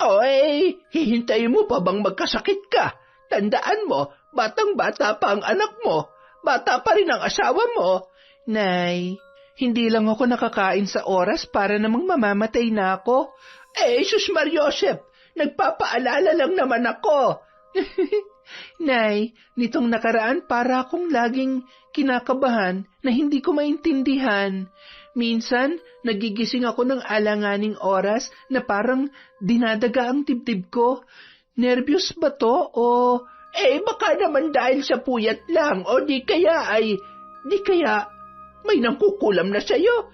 [SPEAKER 3] Oy, hihintayin mo pa bang magkasakit ka? Tandaan mo, batang-bata pa ang anak mo. Bata pa rin ang asawa mo.
[SPEAKER 2] Nay, hindi lang ako nakakain sa oras para namang mamamatay na ako.
[SPEAKER 3] Jesus Mariosep, nagpapaalala lang naman ako.
[SPEAKER 2] Nay, nitong nakaraan para akong laging kinakabahan na hindi ko maintindihan. Minsan, nagigising ako ng alanganing oras na parang dinadaga ang dibdib ko. Nervyos ba to o...
[SPEAKER 3] baka naman dahil sa puyat lang o di kaya may nangkukulam na sa'yo.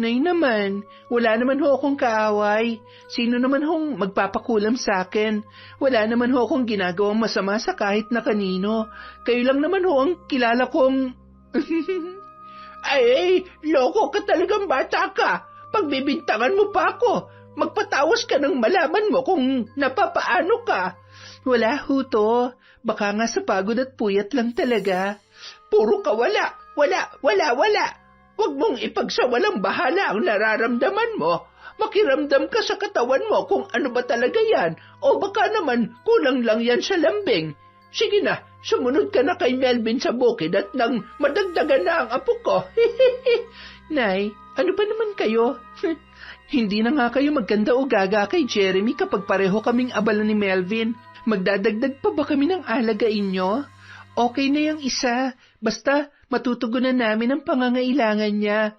[SPEAKER 2] Nay naman, wala naman ho akong kaaway. Sino naman hong magpapakulam sa akin? Wala naman ho akong ginagawang masama sa kahit na kanino. Kayo lang naman ho ang kilala kong...
[SPEAKER 3] Loko ka talagang bata ka. Pagbibintangan mo pa ako. Magpatawas ka nang malaman mo kung napapaano ka.
[SPEAKER 2] Wala ho to. Baka nga sa pagod at puyat lang talaga.
[SPEAKER 3] Puro ka wala. Huwag mong ipagsawalang bahala ang nararamdaman mo. Makiramdam ka sa katawan mo kung ano ba talaga yan. O baka naman kulang lang yan sa lambing. Sige na, sumunod ka na kay Melvin sa bukid at nang madagdagan na ang apo ko.
[SPEAKER 2] Nay, ano ba naman kayo? Hindi na nga kayo magkanda o gaga kay Jeremy kapag pareho kaming abala ni Melvin. Magdadagdag pa ba kami ng alagain nyo? Okay na yung isa. Basta matutugunan namin ang pangangailangan niya.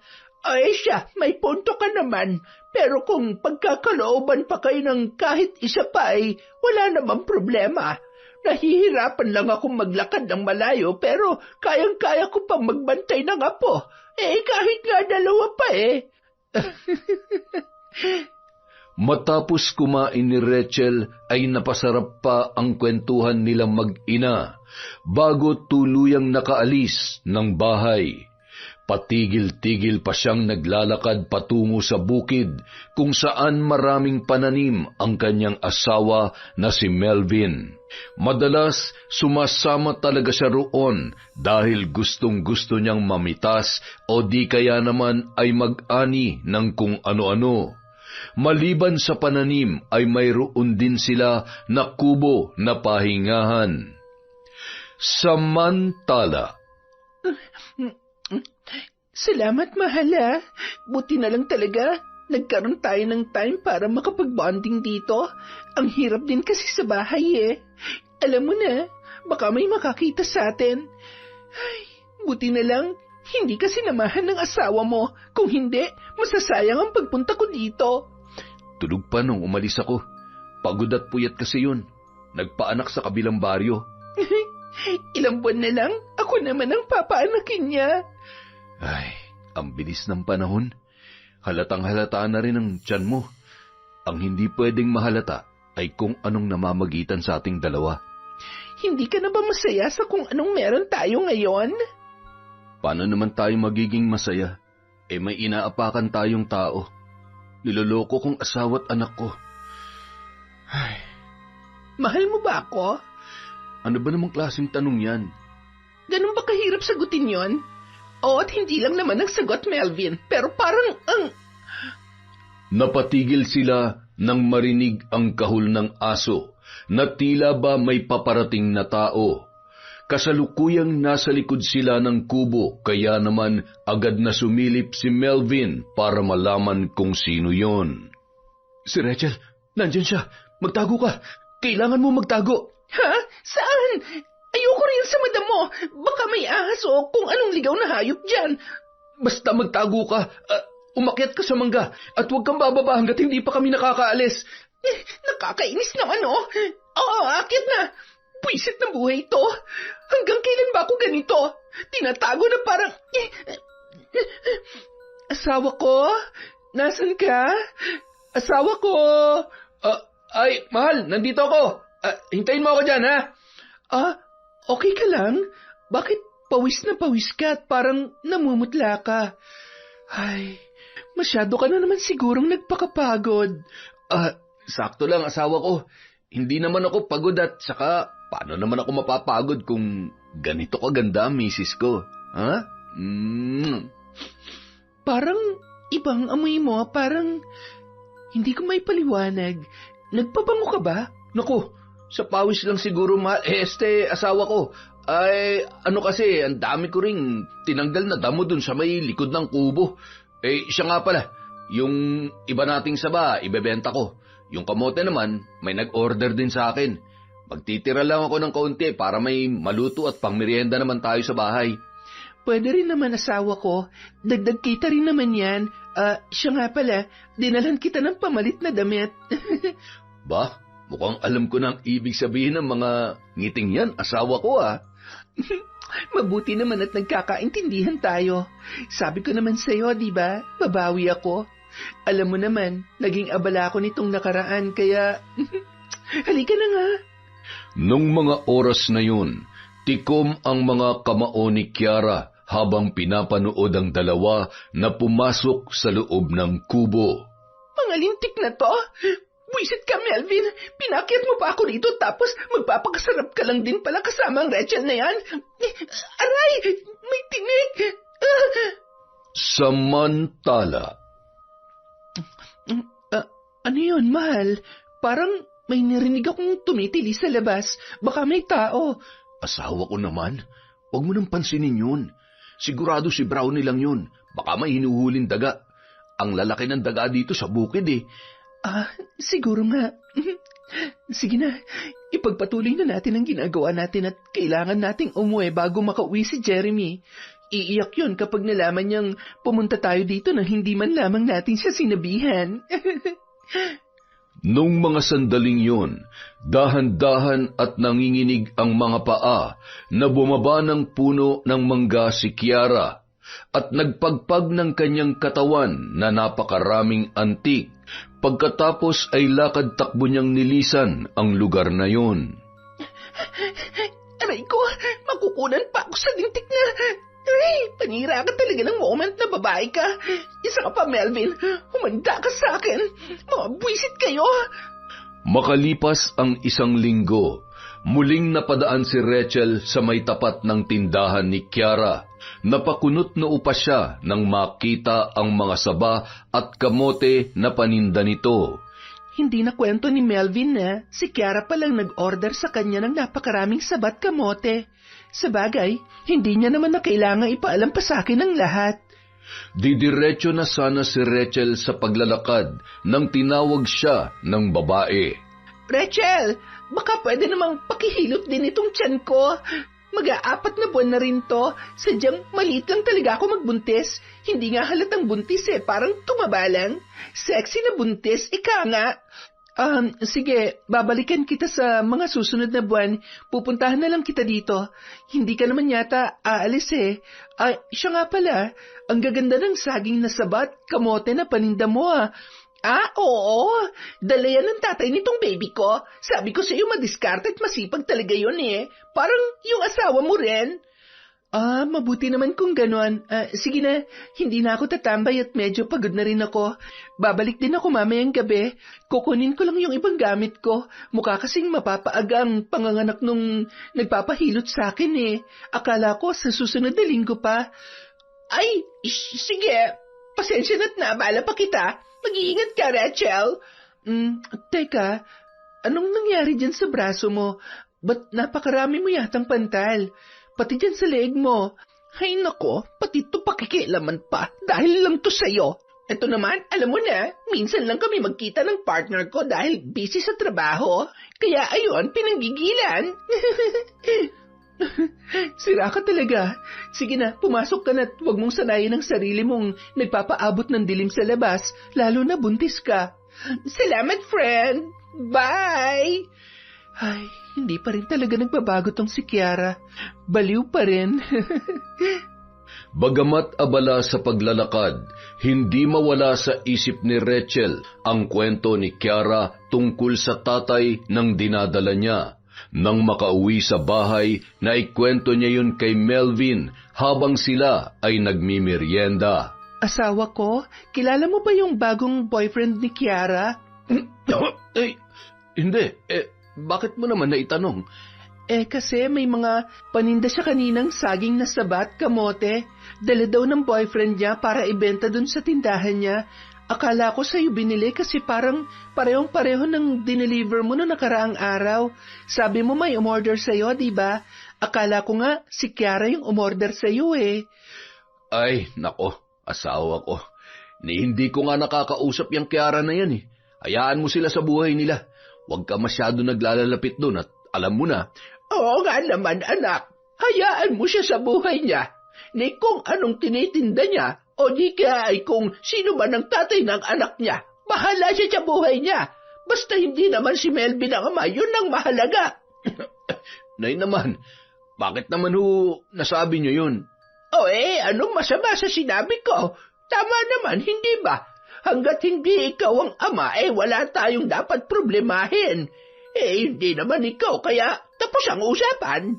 [SPEAKER 3] Siya, may punto ka naman. Pero kung pagkakalooban pa kayo ng kahit isa pa wala namang problema. Nahihirapan lang akong maglakad ng malayo pero kayang-kaya ko pang magbantay ng apo. Kahit nga 2 pa
[SPEAKER 1] Matapos kumain ni Rachel ay napasarap pa ang kwentuhan nilang mag-ina bago tuluyang nakaalis ng bahay. Patigil-tigil pa siyang naglalakad patungo sa bukid kung saan maraming pananim ang kanyang asawa na si Melvin. Madalas sumasama talaga siya roon dahil gustong-gusto niyang mamitas o di kaya naman ay mag-ani ng kung ano-ano. Maliban sa pananim ay mayroon din sila na kubo na pahingahan. Samantala,
[SPEAKER 2] Salamat, mahala. Buti na lang talaga. Nagkaroon tayo ng time para makapag-bonding dito. Ang hirap din kasi sa bahay Alam mo na, baka may makakita sa atin. Ay, buti na lang, hindi ka sinamahan ng asawa mo. Kung hindi, masasayang ang pagpunta ko dito.
[SPEAKER 1] Tulog pa nung umalis ako. Pagod at puyat kasi yun. Nagpaanak sa kabilang baryo.
[SPEAKER 2] Ilang buwan na lang, ako naman ang papaanakin niya.
[SPEAKER 1] Ay, ang bilis ng panahon. Halatang-halata na rin ang tiyan mo. Ang hindi pwedeng mahalata ay kung anong namamagitan sa ating dalawa.
[SPEAKER 2] Hindi ka na ba masaya sa kung anong meron tayo ngayon?
[SPEAKER 1] Paano naman tayo magiging masaya? May inaapakan tayong tao. Niloloko kong asawa't anak ko.
[SPEAKER 2] Ay. Mahal mo ba ako?
[SPEAKER 1] Ano ba namang klaseng tanong yan?
[SPEAKER 2] Ganun ba kahirap sagutin yon? Oo, at hindi lang naman nagsagot, Melvin. Pero parang
[SPEAKER 1] Napatigil sila nang marinig ang kahul ng aso na tila ba may paparating na tao. Kasalukuyang nasa likod sila ng kubo, kaya naman agad na sumilip si Melvin para malaman kung sino yon. Si Rachel, nandyan siya. Magtago ka. Kailangan mo magtago.
[SPEAKER 2] Ha? Saan? Ayoko rin sa madam mo. Baka may ahas o kung anong ligaw na hayop dyan.
[SPEAKER 1] Basta magtago ka. Umakyat ka sa mangga at huwag kang bababa hanggat hindi pa kami nakakaalis.
[SPEAKER 2] Nakakainis naman, oh. Oo, akit na. Puisit na buhay ito. Hanggang kailan ba ako ganito? Tinatago na parang... Asawa ko? Nasaan ka? Asawa ko?
[SPEAKER 1] Ay, mahal, nandito ako. Hintayin mo ako dyan, ha?
[SPEAKER 2] Okay ka lang? Bakit pawis na pawis ka at parang namumutla ka? Ay, masyado ka na naman sigurong nagpakapagod.
[SPEAKER 1] Sakto lang, asawa ko. Hindi naman ako pagod at saka paano naman ako mapapagod kung ganito kaganda ang misis ko? Ha?
[SPEAKER 2] Parang ibang amoy mo, parang hindi ko may paliwanag. Nagpabango ka ba?
[SPEAKER 1] Naku, sa pawis lang siguro, mahal. Asawa ko. Ay, ano kasi, ang dami ko ring tinanggal na damo dun sa may likod ng kubo. Siya nga pala, yung iba nating saba, ibebenta ko. Yung kamote naman, may nag-order din sa akin. Magtitira lang ako ng kaunti para may maluto at pangmerienda naman tayo sa bahay.
[SPEAKER 2] Pwede rin naman, asawa ko. Dagdag kita rin naman yan. Siya nga pala, dinalhan kita ng pamalit na damit.
[SPEAKER 1] Ba, mukhang alam ko na ang ibig sabihin ng mga ngiting yan, asawa ko
[SPEAKER 2] Mabuti naman at nagkakaintindihan tayo. Sabi ko naman sa'yo, di ba? Babawi ako. Alam mo naman, naging abala ako nitong nakaraan, kaya... Halika na nga.
[SPEAKER 1] Nung mga oras na yun, tikom ang mga kamao ni Kiara habang pinapanood ang dalawa na pumasok sa loob ng kubo.
[SPEAKER 2] Mga lintik na to! Buisit ka, Melvin! Pinakyat mo pa ako rito tapos magpapakasarap ka lang din pala kasama ang Rachel na yan. Aray! May tinik!
[SPEAKER 1] Samantala.
[SPEAKER 2] Ano yun, mahal? Parang may narinig akong tumitili sa labas. Baka may tao.
[SPEAKER 1] Asawa ko naman. Huwag mo nang pansinin yun. Sigurado si Brownie lang yun. Baka may hinuhuling daga. Ang lalaki ng daga dito sa bukid
[SPEAKER 2] Siguro nga. Sige na, ipagpatuloy na natin ang ginagawa natin at kailangan nating umuwi bago makauwi si Jeremy. Iiyak yun kapag nalaman niyang pumunta tayo dito nang hindi man lamang natin siya sinabihan.
[SPEAKER 1] Nung mga sandaling yun, dahan-dahan at nanginginig ang mga paa na bumaba ng puno ng mangga si Kiara at nagpagpag ng kanyang katawan na napakaraming antik. Pagkatapos ay lakad-takbo niyang nilisan ang lugar na yun.
[SPEAKER 2] Aray ko, makukunan pa ako sa lintik na... Ay, panira ka talaga ng moment na babae ka. Isa ka pa, Melvin. Humanda ka sa akin. Mga buwisit kayo.
[SPEAKER 1] Makalipas ang isang linggo, muling napadaan si Rachel sa may tapat ng tindahan ni Kiara. Napakunot na upa siya nang makita ang mga saba at kamote na paninda nito.
[SPEAKER 2] Hindi na kwento ni Melvin na si Kiara palang nag-order sa kanya ng napakaraming sabat kamote. Sa bagay, hindi niya naman na kailangang ipaalam pa sa akin ang lahat.
[SPEAKER 1] Didiretso na sana si Rachel sa paglalakad nang tinawag siya ng babae.
[SPEAKER 2] Rachel, baka pwede namang pakihilot din itong tiyan ko. Mag-aapat na buwan na rin to. Sadyang maliit lang talaga ako magbuntis. Hindi nga halatang buntis parang tumaba lang. Sexy na buntis, ika nga. Sige, babalikan kita sa mga susunod na buwan. Pupuntahan na lang kita dito. Hindi ka naman yata aalis siya nga pala. Ang gaganda ng saging na sabat, kamote na paninda mo oo. Dala yan ng tatay nitong baby ko. Sabi ko sa'yo madiskarte at masipag talaga yun Parang yung asawa mo rin. Mabuti naman kung ganon. Sige na, hindi na ako tatambay at medyo pagod na rin ako. Babalik din ako mamayang gabi. Kukunin ko lang yung ibang gamit ko. Mukha kasing mapapaaga ang panganganak nung nagpapahilot sa akin eh. Akala ko sa susunod na linggo pa. Ay, sige. Pasensya na't naabala pa kita. Mag-iingat ka, Rachel. Teka, anong nangyari dyan sa braso mo? Ba't napakarami mo yatang pantal? Pati dyan sa leeg mo. Ay nako, pati ito pakikialaman pa. Dahil lang to sa'yo. Ito naman, alam mo na, minsan lang kami magkita ng partner ko dahil busy sa trabaho. Kaya ayun, pinanggigilan. Sira ka talaga. Sige na, pumasok ka na't huwag mong sanayin ang sarili mong nagpapaabot ng dilim sa labas, lalo na buntis ka. Salamat, friend. Bye! Ay, hindi pa rin talaga nagbabago tong si Kiara. Baliw pa rin.
[SPEAKER 1] Bagamat abala sa paglalakad, hindi mawala sa isip ni Rachel ang kwento ni Kiara tungkol sa tatay ng dinadala niya. Nang makauwi sa bahay, naikwento niya yun kay Melvin habang sila ay nagmimerienda.
[SPEAKER 2] Asawa ko, kilala mo ba yung bagong boyfriend ni Kiara?
[SPEAKER 1] Hindi. Bakit mo naman naitanong?
[SPEAKER 2] Kasi may mga paninda siya kaninang saging na sabat, kamote. Dala daw ng boyfriend niya para ibenta dun sa tindahan niya. Akala ko sa'yo binili kasi parang parehong-pareho ng dineliver mo noong nakaraang araw. Sabi mo may umorder sa'yo, di ba? Akala ko nga si Kiara yung umorder sa'yo eh.
[SPEAKER 1] Ay, nako, asawa ko. Hindi ko nga nakakausap yung Kiara na yan eh. Hayaan mo sila sa buhay nila. Huwag ka masyado naglalalapit doon at alam mo na.
[SPEAKER 3] Oo nga naman, anak. Hayaan mo siya sa buhay niya. Ni kung anong tinitinda niya o di kaya ay kung sino man ang tatay ng anak niya. Bahala siya sa buhay niya. Basta hindi naman si Melvin ang ama, yun ang mahalaga.
[SPEAKER 1] Nay naman, bakit naman nasabi niyo yun?
[SPEAKER 3] Anong masama sa sinabi ko? Tama naman, hindi ba? Hanggat hindi ikaw ang ama, wala tayong dapat problemahin. Hindi naman ikaw, kaya tapos ang usapan.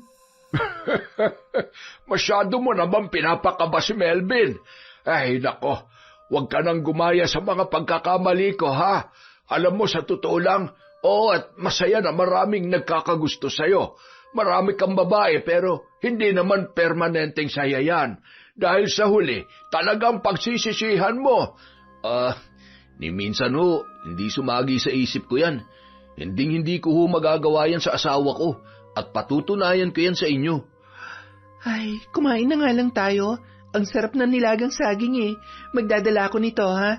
[SPEAKER 3] Masyado mo naman pinapakaba si Melvin. Ay, nako, huwag ka nang gumaya sa mga pagkakamali ko, ha? Alam mo, sa totoo lang, at masaya na maraming nagkakagusto sa'yo. Marami kang babae, pero hindi naman permanenteng saya yan. Dahil sa huli, talagang pagsisisihan mo. Ni minsan hindi sumagi sa isip ko yan. Hindi ko magagawa yan sa asawa ko at patutunayan ko yan sa inyo.
[SPEAKER 2] Ay, kumain na nga lang tayo. Ang sarap na nilagang saging eh. Magdadala ako nito ha.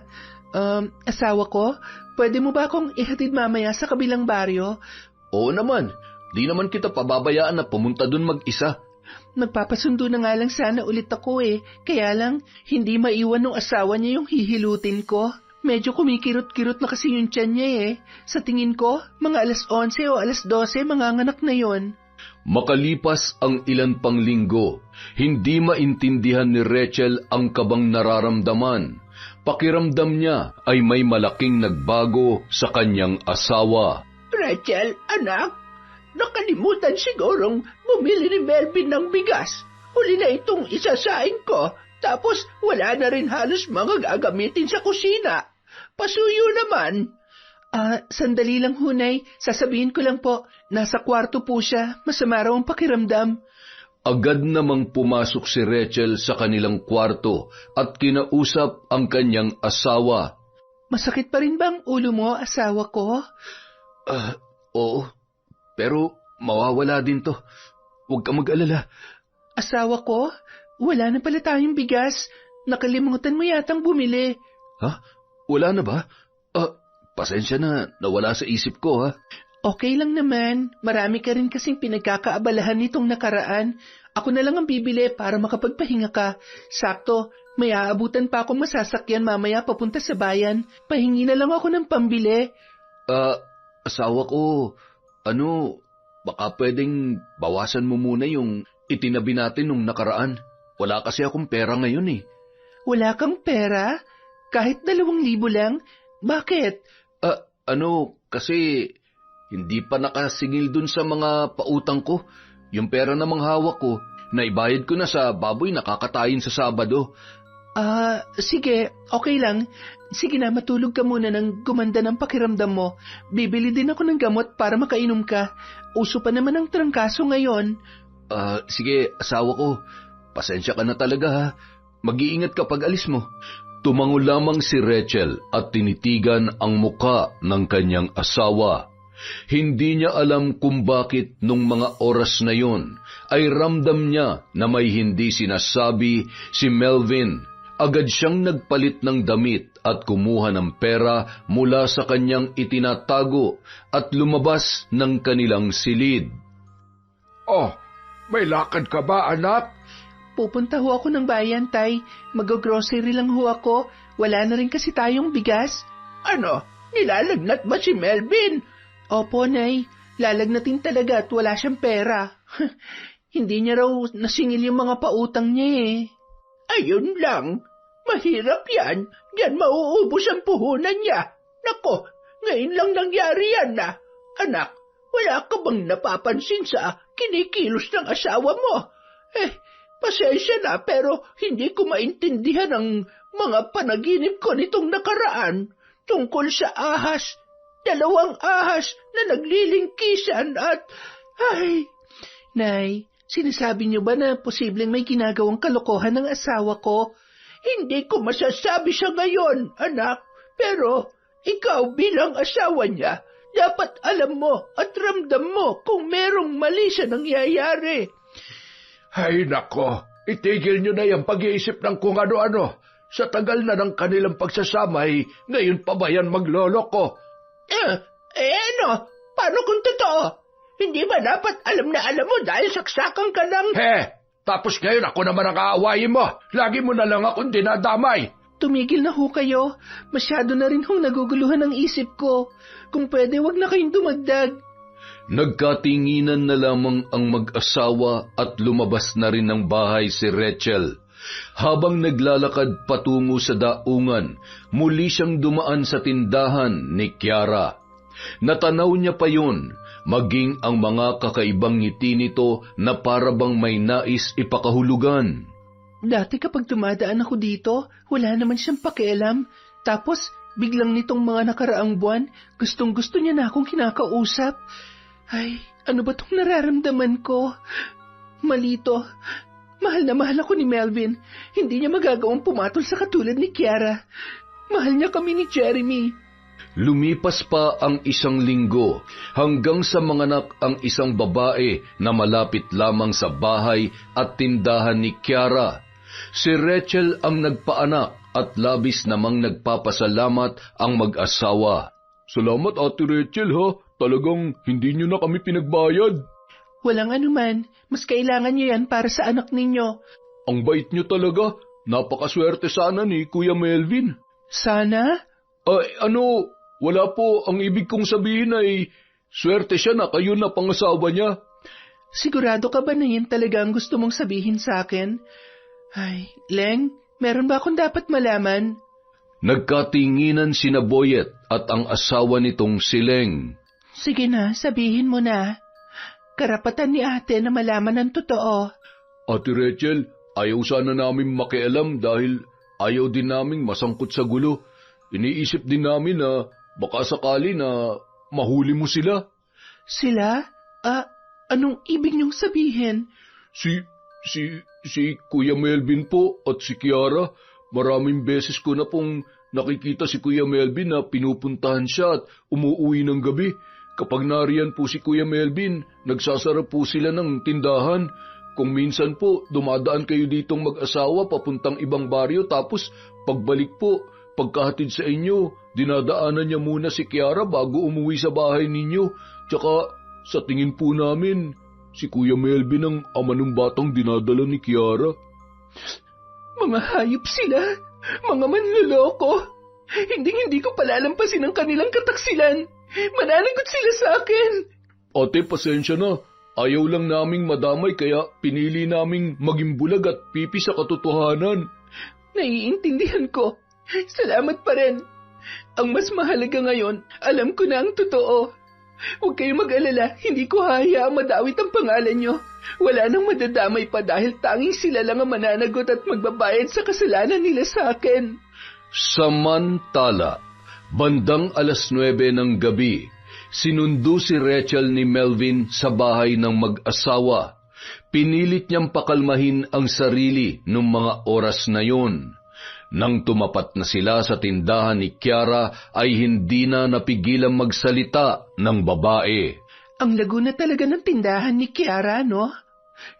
[SPEAKER 2] Asawa ko, pwede mo ba akong ihatid mamaya sa kabilang baryo?
[SPEAKER 1] Oo naman. Di naman kita pababayaan na pumunta dun mag-isa.
[SPEAKER 2] Magpapasundo na nga lang sana ulit ako eh. Kaya lang, hindi maiwan ng asawa niya yung hihilutin ko. Medyo kumikirot-kirot na kasi yung tiyan niya eh. Sa tingin ko, mga 11:00 o 12:00 manganganak na yon.
[SPEAKER 1] Makalipas ang ilan pang linggo, hindi maintindihan ni Rachel ang kabang nararamdaman. Pakiramdam niya ay may malaking nagbago sa kanyang asawa.
[SPEAKER 3] Rachel, anak, nakalimutan sigurong bumili ni Melvin ng bigas. Huli na itong isasaing ko, tapos wala na rin halos mga gagamitin sa kusina. Pasuyo naman.
[SPEAKER 2] Sandali lang hunay, sasabihin ko lang po, nasa kwarto po siya, masama raw ang pakiramdam.
[SPEAKER 1] Agad namang pumasok si Rachel sa kanilang kwarto at kinausap ang kanyang asawa.
[SPEAKER 2] Masakit pa rin ba ang ulo mo, asawa ko?
[SPEAKER 1] Oo, pero mawawala din to. Huwag ka mag-alala.
[SPEAKER 2] Asawa ko, wala na pala tayong bigas. Nakalimutan mo yatang bumili.
[SPEAKER 1] Ha? Wala na ba? Pasensya na, nawala sa isip ko ha.
[SPEAKER 2] Okay lang naman. Marami ka rin kasing pinagkakaabalahan nitong nakaraan. Ako na lang ang bibili para makapagpahinga ka. Sakto, may aabutan pa akong masasakyan mamaya papunta sa bayan. Pahingi na lang ako ng pambili.
[SPEAKER 1] Asawa ko, baka pwedeng bawasan mo muna yung itinabi natin nung nakaraan. Wala kasi akong pera ngayon eh.
[SPEAKER 2] Wala kang pera? Kahit 2,000 lang? Bakit?
[SPEAKER 1] Kasi hindi pa nakasingil dun sa mga pautang ko. Yung pera na manghawak ko, Naibayad ko na sa baboy na kakatayin sa Sabado.
[SPEAKER 2] Sige, okay lang. Sige na, matulog ka muna nang gumanda ng pakiramdam mo. Bibili din ako ng gamot para makainom ka. Uso pa naman ang trangkaso ngayon.
[SPEAKER 1] Sige, asawa ko. Pasensya ka na talaga ha. Mag-iingat ka pag alis mo. Tumango lamang si Rachel at tinitigan ang muka ng kanyang asawa. Hindi niya alam kung bakit nung mga oras na yon ay ramdam niya na may hindi sinasabi si Melvin. Agad siyang nagpalit ng damit at kumuha ng pera mula sa kanyang itinatago at lumabas ng kanilang silid.
[SPEAKER 3] Oh, may lakad ka ba, anak?
[SPEAKER 2] Pupunta ho ako ng bayan, Tay. Mag-grocery lang ho ako. Wala na rin kasi tayong bigas. Ano? Nilalagnat ba si Melvin? Opo, Nay. Lalagnatin talaga at wala siyang pera. Hindi niya raw nasingil yung mga pautang niya eh. Ayun lang. Mahirap yan. Yan mauubos ang puhunan niya. Nako, ngayon lang nangyari yan na. Anak, wala ka bang napapansin sa kinikilos ng asawa mo? Pasensya na pero hindi ko maintindihan ang mga panaginip ko nitong nakaraan tungkol sa ahas. 2 ahas na naglilingkisan at... Nay, sinasabi niyo ba na posibleng may ginagawang kalokohan ng asawa ko? Hindi ko masasabi siya ngayon, anak. Pero ikaw bilang asawa niya, dapat alam mo at ramdam mo kung merong mali sa nangyayari.
[SPEAKER 3] Ay nako, itigil nyo na yung pag-iisip ng kung ano-ano. Sa tagal na ng kanilang pagsasamay, ngayon pa ba yan magloloko? Ano? Paano kung totoo? Hindi ba dapat alam na alam mo dahil saksakan ka lang? Tapos ngayon ako naman ang aawayin mo. Lagi mo na lang akong dinadamay.
[SPEAKER 2] Tumigil na ho kayo. Masyado na rin hong naguguluhan ang isip ko. Kung pwede, wag na kayong dumagdag.
[SPEAKER 1] Nagkatinginan na lamang ang mag-asawa at lumabas na rin ng bahay si Rachel. Habang naglalakad patungo sa daungan, muli siyang dumaan sa tindahan ni Kiara. Natanaw niya pa yun, maging ang mga kakaibang ngiti nito na parabang may nais ipakahulugan.
[SPEAKER 2] Dati kapag dumadaan ako dito, wala naman siyang pakialam. Tapos, biglang nitong mga nakaraang buwan, gustong-gusto niya na akong kinakausap. Ay, ano ba itong nararamdaman ko? Malito. Mahal na mahal ako ni Melvin. Hindi niya magagawang pumatol sa katulad ni Kiara. Mahal niya kami ni Jeremy.
[SPEAKER 1] Lumipas pa ang 1 linggo hanggang sa manganak ang isang babae na malapit lamang sa bahay at tindahan ni Kiara. Si Rachel ang nagpaanak at labis namang nagpapasalamat ang mag-asawa. Salamat Ate Rachel ha, talagang hindi niyo na kami pinagbayad.
[SPEAKER 2] Walang anuman, mas kailangan niyo yan para sa anak ninyo.
[SPEAKER 1] Ang bait niyo talaga, napakaswerte sana ni Kuya Melvin.
[SPEAKER 2] Sana?
[SPEAKER 1] Wala po, ang ibig kong sabihin ay, swerte siya na kayo na pangasawa niya.
[SPEAKER 2] Sigurado ka ba na yan talaga ang gusto mong sabihin sa akin? Ay, Leng, meron ba akong dapat malaman?
[SPEAKER 1] Nagkatinginan sina Boyet at ang asawa nitong si Leng.
[SPEAKER 2] Sige na, sabihin mo na. Karapatan ni ate na malaman ang totoo.
[SPEAKER 1] Ate Rachel, ayaw sana namin makialam dahil ayaw din naming masangkot sa gulo. Iniisip din namin na baka sakali na mahuli mo sila.
[SPEAKER 2] Sila? Anong ibig niyong sabihin?
[SPEAKER 1] Si Kuya Melvin po at si Kiara, maraming beses ko na pong nakikita si Kuya Melvin na pinupuntahan siya at umuuwi ng gabi. Kapag nariyan po si Kuya Melvin, nagsasara po sila ng tindahan. Kung minsan po, dumadaan kayo ditong mag-asawa papuntang ibang baryo tapos pagbalik po, pagkahatid sa inyo, dinadaanan niya muna si Kiara bago umuwi sa bahay ninyo. Tsaka sa tingin po namin, si Kuya Melvin ang ama ng batang dinadala ni Kiara.
[SPEAKER 2] Mga hayop sila, mga manloloko. Hindi ko palalampasin ang kanilang kataksilan. Mananagot sila sa akin.
[SPEAKER 1] Ate, pasensya na. Ayaw lang naming madamay kaya pinili naming maging bulag at pipi sa katotohanan.
[SPEAKER 2] Naiintindihan ko. Salamat pa rin. Ang mas mahalaga ngayon, alam ko na ang totoo. Huwag kayong mag-alala, hindi ko hahayaang madawit ang pangalan nyo. Wala nang madadamay pa dahil tanging sila lang ang mananagot at magbabayad sa kasalanan nila sa akin.
[SPEAKER 1] Samantala, bandang 9:00 ng gabi, sinundo si Rachel ni Melvin sa bahay ng mag-asawa. Pinilit niyang pakalmahin ang sarili noong mga oras na yun. Nang tumapat na sila sa tindahan ni Kiara ay hindi na napigilang magsalita ng babae.
[SPEAKER 2] Ang lago na talaga ng tindahan ni Kiara, no?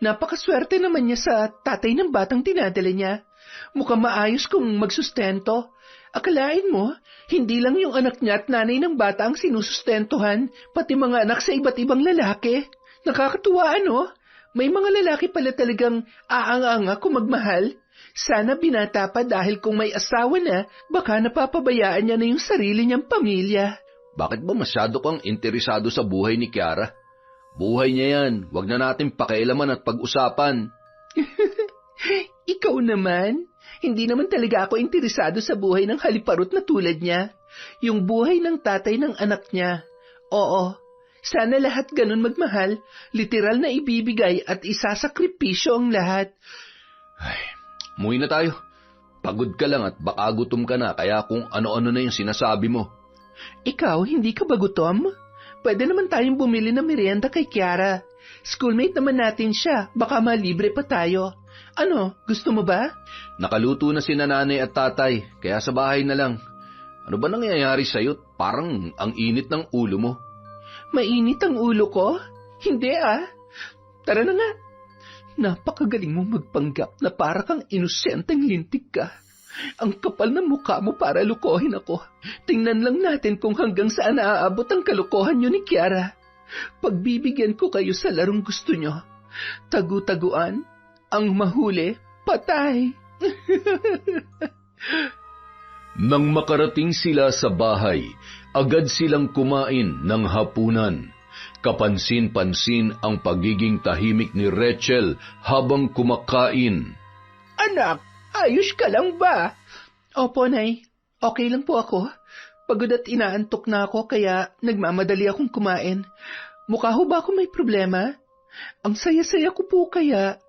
[SPEAKER 2] Napakaswerte naman niya sa tatay ng batang dinadala niya. Mukhang maayos kung magsustento. Akalain mo, hindi lang yung anak niya at nanay ng bata ang sinusustentuhan, pati mga anak sa iba't ibang lalaki. Nakakatuwa, ano? May mga lalaki pala talagang aang-anga kung magmahal. Sana binata pa dahil kung may asawa na, baka napapabayaan niya na yung sarili niyang pamilya.
[SPEAKER 1] Bakit ba masyado kang interesado sa buhay ni Kiara? Buhay niya yan, wag na natin pakialaman at pag-usapan.
[SPEAKER 2] Ikaw naman, hindi naman talaga ako interesado sa buhay ng haliparot na tulad niya. Yung buhay ng tatay ng anak niya. Oo, sana lahat ganun magmahal, literal na ibibigay at isasakripisyo ang lahat.
[SPEAKER 1] Ay, umuwi na tayo. Pagod ka lang at baka gutom ka na kaya kung ano-ano na yung sinasabi mo.
[SPEAKER 2] Ikaw, hindi ka ba gutom? Pwede naman tayong bumili ng merienda kay Kiara. Schoolmate naman natin siya, baka malibre pa tayo. Ano, gusto mo ba?
[SPEAKER 1] Nakaluto na si nanay at tatay, kaya sa bahay na lang. Ano ba nangyayari sa'yo? Parang ang init ng ulo mo.
[SPEAKER 2] Mainit ang ulo ko? Hindi ah. Tara na nga. Napakagaling mong magpanggap na para kang inosenteng lintik ka. Ang kapal ng mukha mo para lukohin ako. Tingnan lang natin kung hanggang saan naaabot ang kalokohan niyo ni Kiara. Pagbibigyan ko kayo sa larong gusto niyo. Tagu-taguan, ang mahuli, patay.
[SPEAKER 1] Nang makarating sila sa bahay, agad silang kumain ng hapunan. Kapansin-pansin ang pagiging tahimik ni Rachel habang kumakain.
[SPEAKER 2] Anak, ayos ka lang ba? Opo, Nay. Okay lang po ako. Pagod at inaantok na ako kaya nagmamadali akong kumain. Mukha ho ba ako may problema? Ang saya-saya ko po kaya.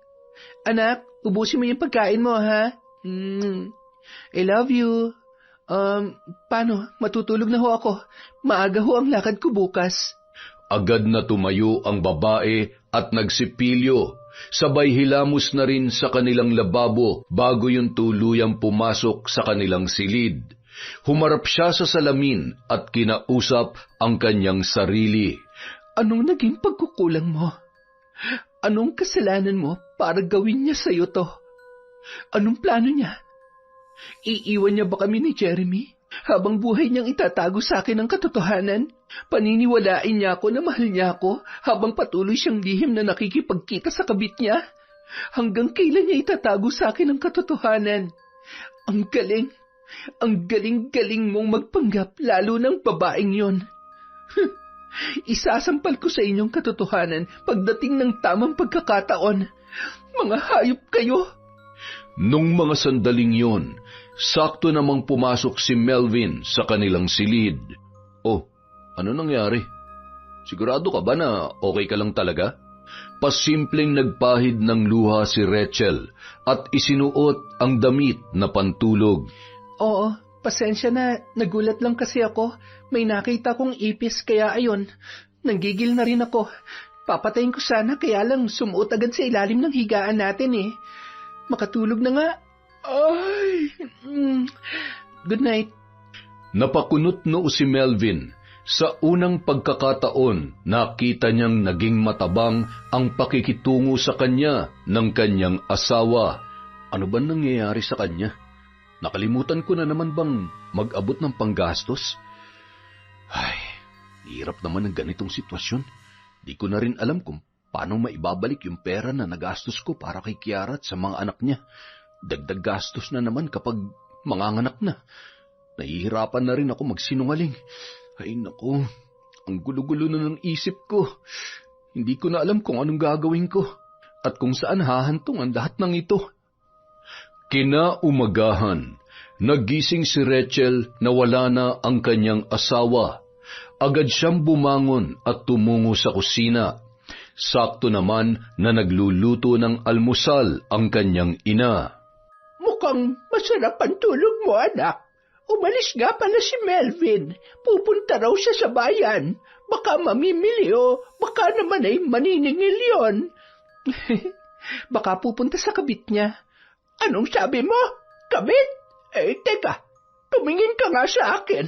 [SPEAKER 2] Anak, ubusin mo yung pagkain mo, ha? I love you. Paano? Matutulog na ho ako. Maaga ho ang lakad ko bukas.
[SPEAKER 1] Agad na tumayo ang babae at nagsipilyo. Sabay hilamos na rin sa kanilang lababo bago yung tuluyang pumasok sa kanilang silid. Humarap siya sa salamin at kinausap ang kanyang sarili.
[SPEAKER 2] Anong naging pagkukulang mo? Anong kasalanan mo para gawin niya sa'yo to? Anong plano niya? Iiwan niya ba kami ni Jeremy? Habang buhay niyang itatago sa akin ang katotohanan, paniniwalain niya ako na mahal niya ako habang patuloy siyang lihim na nakikipagkita sa kabit niya. Hanggang kailan niya itatago sa akin ang katotohanan? Ang galing mong magpanggap lalo ng babaeng yon. Isasampal ko sa inyong katotohanan pagdating ng tamang pagkakataon. Mga hayop kayo!
[SPEAKER 1] Nung mga sandaling yon, sakto namang pumasok si Melvin sa kanilang silid. Oh, ano nangyari? Sigurado ka ba na okay ka lang talaga? Pasimpleng nagpahid ng luha si Rachel at isinuot ang damit na pantulog.
[SPEAKER 2] Oo, pasensya na, nagulat lang kasi ako. May nakita kong ipis kaya ayon, nanggigil na rin ako. Papatayin ko sana kaya lang sumuot agad sa ilalim ng higaan natin eh. Makatulog na nga. Ay, good night.
[SPEAKER 1] Napakunot noo si Melvin. Sa unang pagkakataon, nakita niyang naging matabang ang pakikitungo sa kanya ng kanyang asawa. Ano ba nangyayari sa kanya? Nakalimutan ko na naman bang mag-abot ng panggastos? Ay, hirap naman ng ganitong sitwasyon. Di ko na rin alam kung paano maibabalik yung pera na nagastos ko para kay Kiara at sa mga anak niya. Dagdag gastos na naman kapag manganganak na. Nahihirapan na rin ako magsinungaling. Ay naku, ang gulo-gulo na ng isip ko. Hindi ko na alam kung anong gagawin ko at kung saan hahantong ang lahat ng ito. Kinaumagahan, nagising si Rachel na wala na ang kanyang asawa. Agad siyang bumangon at tumungo sa kusina. Sakto naman na nagluluto ng almusal ang kanyang ina.
[SPEAKER 2] Mukhang masarap ang tulog mo, anak. Umalis nga pala si Melvin. Pupunta raw siya sa bayan. Baka mamimili o baka naman ay maniningil yon. Baka pupunta sa kabit niya. Anong sabi mo? Kabit? Teka. Tumingin ka nga sa akin.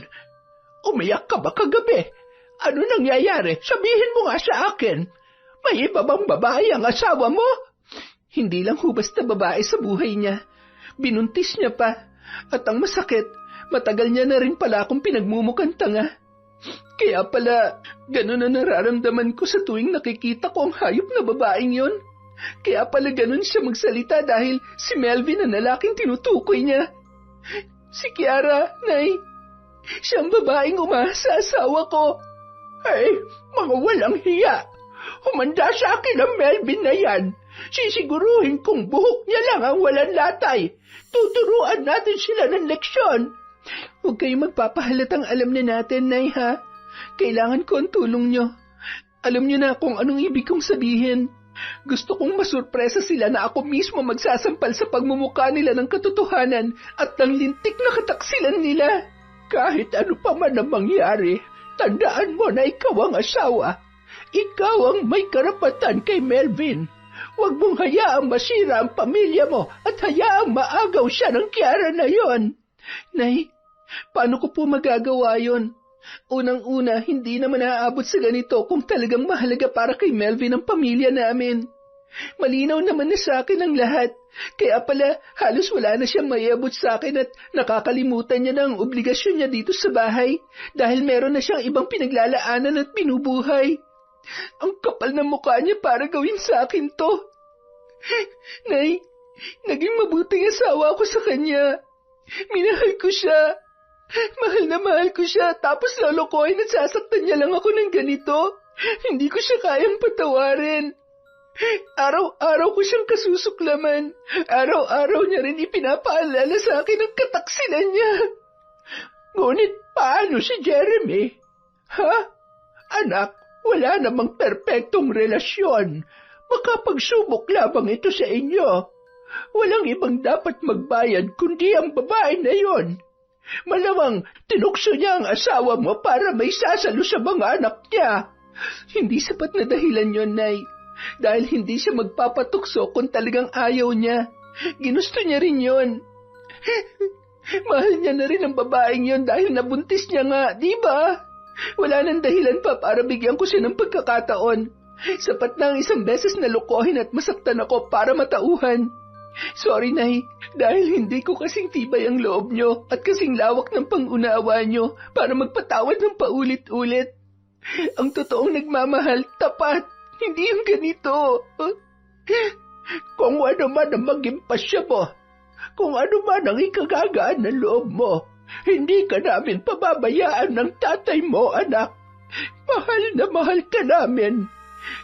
[SPEAKER 2] Umiyak ka ba kagabi? Ano nangyayari? Sabihin mo nga sa akin. May iba bang babae ang asawa mo? Hindi lang ho basta babae sa buhay niya. Binuntis niya pa. At ang masakit, matagal niya na rin pala akong pinagmumukhang tanga. Kaya pala, ganun na nararamdaman ko sa tuwing nakikita ko ang hayop na babaeng yon. Kaya pala ganun siya magsalita dahil si Melvin ang lalaking tinutukoy niya. Si Kiara, Nay. Siyang babaeng umasa sa asawa ko. Ay, mga walang hiya. Humanda sa akin ang Melvin na yan. Sisiguruhin kong buhok niya lang ang walang latay. Tuturuan natin sila ng leksyon. Huwag kayong magpapahalatang alam na natin, Nay, ha? Kailangan ko ang tulong niyo. Alam niyo na kung anong ibig kong sabihin. Gusto kong masurpresa sila na ako mismo magsasampal sa pagmumukha nila ng katotohanan at ng lintik na kataksilan nila. Kahit ano pa man ang mangyari, tandaan mo na ikaw ang asawa. Ikaw ang may karapatan kay Melvin. Huwag mong hayaang masira ang pamilya mo at hayaang maagaw siya ng Kiara na yon. Nay, paano ko po magagawa yon? Unang-una, hindi naman naaabot sa ganito kung talagang mahalaga para kay Melvin ang pamilya namin. Malinaw naman na sa akin ang lahat. Kaya pala, halos wala na siyang maiabot sa akin at nakakalimutan niya na ang obligasyon niya dito sa bahay dahil meron na siyang ibang pinaglalaanan at binubuhay. Ang kapal ng mukha niya para gawin sa akin to. Nay, naging mabuting asawa ko sa kanya. Minahal ko siya. Mahal na mahal ko siya, tapos lolokohin at sasaktan niya lang ako ng ganito. Hindi ko siya kayang patawarin. Araw-araw ko siyang kasusuklaman. Araw-araw niya rin ipinapaalala sa akin ang kataksilan niya. Ngunit paano si Jeremy? Ha? Anak, wala namang perpektong relasyon. Baka pagsubok labang ito sa inyo. Walang ibang dapat magbayad kundi ang babae na yon. Malamang tinukso niya ang asawa mo para may sasalo sa mga anak niya. Hindi sapat na dahilan yon, Nay. Dahil hindi siya magpapatukso kung talagang ayaw niya. Ginusto niya rin yon. Mahal niya na rin ang babaeng yon dahil nabuntis niya nga, di ba? Wala nang dahilan pa para bigyan ko siya ng pagkakataon. Sapat na ang isang beses na lokohin at masaktan ako para matauhan. Sorry, Nay, dahil hindi ko kasing tibay ang loob niyo at kasing lawak ng pangunawa niyo para magpatawad ng paulit-ulit. Ang totoong nagmamahal, tapat, hindi yung ganito. Kung ano man ang maging pasya mo, kung ano man ang ikagagaan ng loob mo, hindi ka namin pababayaan ng tatay mo, anak. Mahal na mahal ka namin.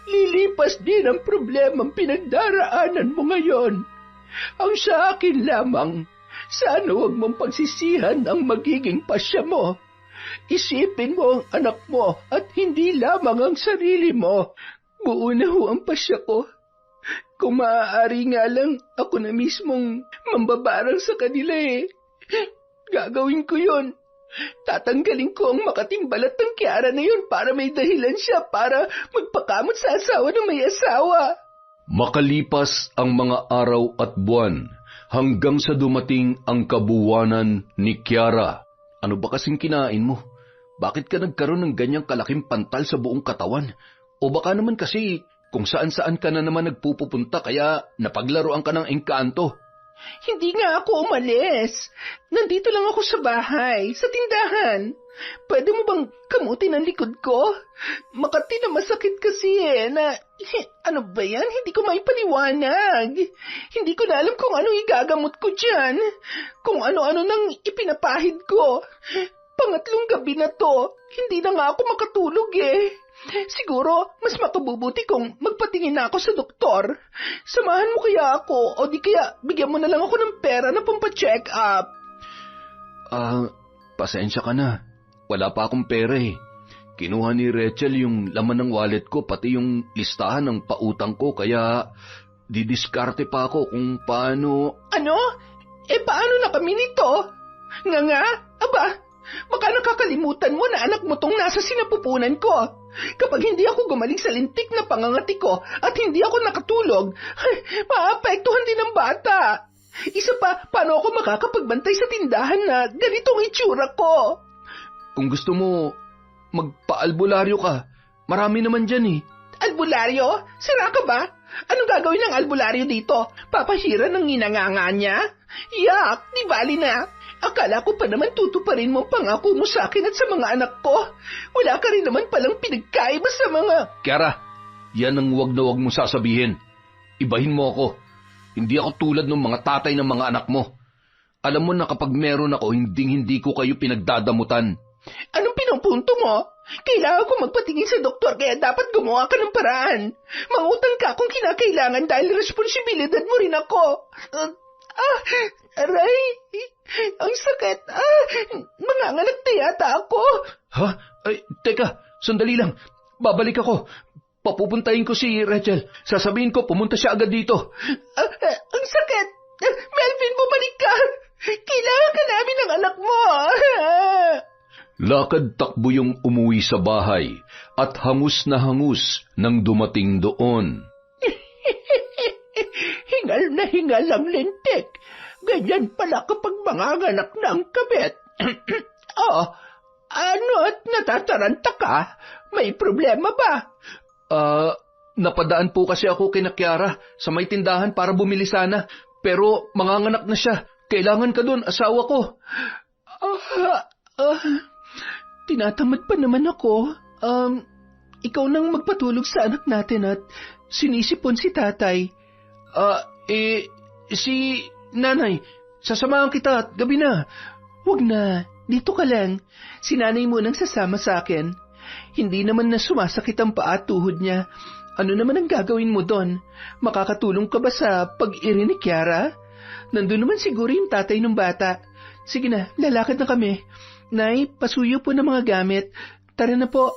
[SPEAKER 2] Lilipas din ang problemang pinagdaraanan mo ngayon. Ang sa akin lamang, sana huwag mong pagsisihan ang magiging pasya mo. Isipin mo ang anak mo at hindi lamang ang sarili mo. Buo na ho ang pasya ko. Kung maaari nga lang, ako na mismong mambabarang sa kanila eh. Gagawin ko yon. Tatanggalin ko ang makating balat ng Kiara na yun para may dahilan siya para magpakamot sa asawa ng may asawa.
[SPEAKER 1] Makalipas ang mga araw at buwan hanggang sa dumating ang kabuwanan ni Kiara. Ano ba kasing kinain mo? Bakit ka nagkaroon ng ganyang kalaking pantal sa buong katawan? O baka naman kasi kung saan-saan ka na naman nagpupunta kaya napaglaruan ka ng engkanto.
[SPEAKER 2] Hindi nga ako umalis. Nandito lang ako sa bahay, sa tindahan. Pwede mo bang kamutin ang likod ko? Makati na masakit kasi ano ba yan? Hindi ko maipaliwanag. Hindi ko na alam kung ano igagamot ko dyan. Kung ano-ano nang ipinapahid ko. Pangatlong gabi na to, hindi na nga ako makatulog eh. Siguro, mas makabubuti kung magpatingin na ako sa doktor. Samahan mo kaya ako o di kaya bigyan mo na lang ako ng pera na pampa-check up.
[SPEAKER 1] Pasensya ka na. Wala pa akong pera eh. Kinuha ni Rachel yung laman ng wallet ko, pati yung listahan ng pautang ko, kaya didiskarte pa ako kung paano...
[SPEAKER 2] Ano? Paano na kami nito? Nga, aba, baka nakakalimutan mo na anak mo tong nasa sinapupunan ko. Kapag hindi ako gumaling sa lintik na pangangati ko at hindi ako nakatulog, maapektuhan din ang bata. Isa pa, paano ako makakapagbantay sa tindahan na ganitong itsura ko?
[SPEAKER 1] Kung gusto mo, magpa-albularyo ka. Marami naman dyan eh.
[SPEAKER 2] Albularyo? Sira ka ba? Anong gagawin ng albularyo dito? Papahira ng inanganga niya? Yak, di bali na. Akala ko pa naman tutuparin mo pangako mo sa akin at sa mga anak ko. Wala ka rin naman palang pinagkaiba sa mga...
[SPEAKER 1] Kiara, yan ang wag na wag mong sasabihin. Ibahin mo ako. Hindi ako tulad ng mga tatay ng mga anak mo. Alam mo na kapag meron ako, hindi ko kayo pinagdadamutan.
[SPEAKER 2] Anong pinupunto mo? Kailangan ko magpatingin sa doktor kaya dapat gumawa ka ng paraan. Mangutang ka kung kinakailangan dahil responsibilidad mo rin ako. Aray, ang sakit. Manganganak na yata ako.
[SPEAKER 1] Ha? Ay, teka, sandali lang. Babalik ako. Papupuntahin ko si Rachel. Sasabihin ko, pumunta siya agad dito.
[SPEAKER 2] Ang sakit. Melvin, bumalik ka. Kailangan ka namin ng anak mo.
[SPEAKER 1] Lakad takbo yung umuwi sa bahay at hangus na hangus nang dumating doon.
[SPEAKER 2] Hingal na hingal ang lintik. Ganyan pala kapag manganganak ng kabit. Ano at natataranta ka? May problema ba?
[SPEAKER 1] Napadaan po kasi ako kina Kiara sa may tindahan para bumili sana. Pero manganganak na siya. Kailangan ka doon, asawa ko.
[SPEAKER 2] Tinatamad pa naman ako. Ikaw nang magpatulog sa anak natin at sinisipon si tatay.
[SPEAKER 1] Si nanay, sasamahan kita at gabi na.
[SPEAKER 2] Huwag na, dito ka lang. Si nanay mo nang sasama sa akin. Hindi naman na sumasakit ang paa at tuhod niya. Ano naman ang gagawin mo doon? Makakatulong ka ba sa pag-iri ni Kiara? Nandun naman siguro yung tatay ng bata. Sige na, lalakad na kami. Nay, pasuyo po ng mga gamit. Tara na po.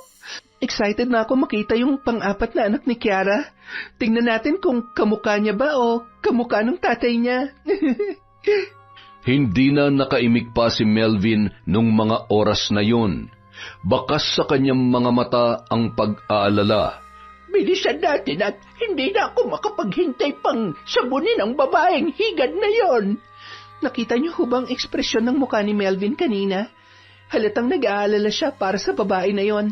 [SPEAKER 2] Excited na ako makita yung pang-apat na anak ni Kiara. Tingnan natin kung kamukha niya ba o kamukha ng tatay niya.
[SPEAKER 1] Hindi na nakaimik pa si Melvin nung mga oras na yun. Bakas sa kanyang mga mata ang pag-aalala.
[SPEAKER 2] Bilisan natin at hindi na ako makapaghintay pang sabunin ang babaeng higad na yon. Nakita niyo ho bang ekspresyon ng mukha ni Melvin kanina? Halatang nag-aalala siya para sa babae na yon.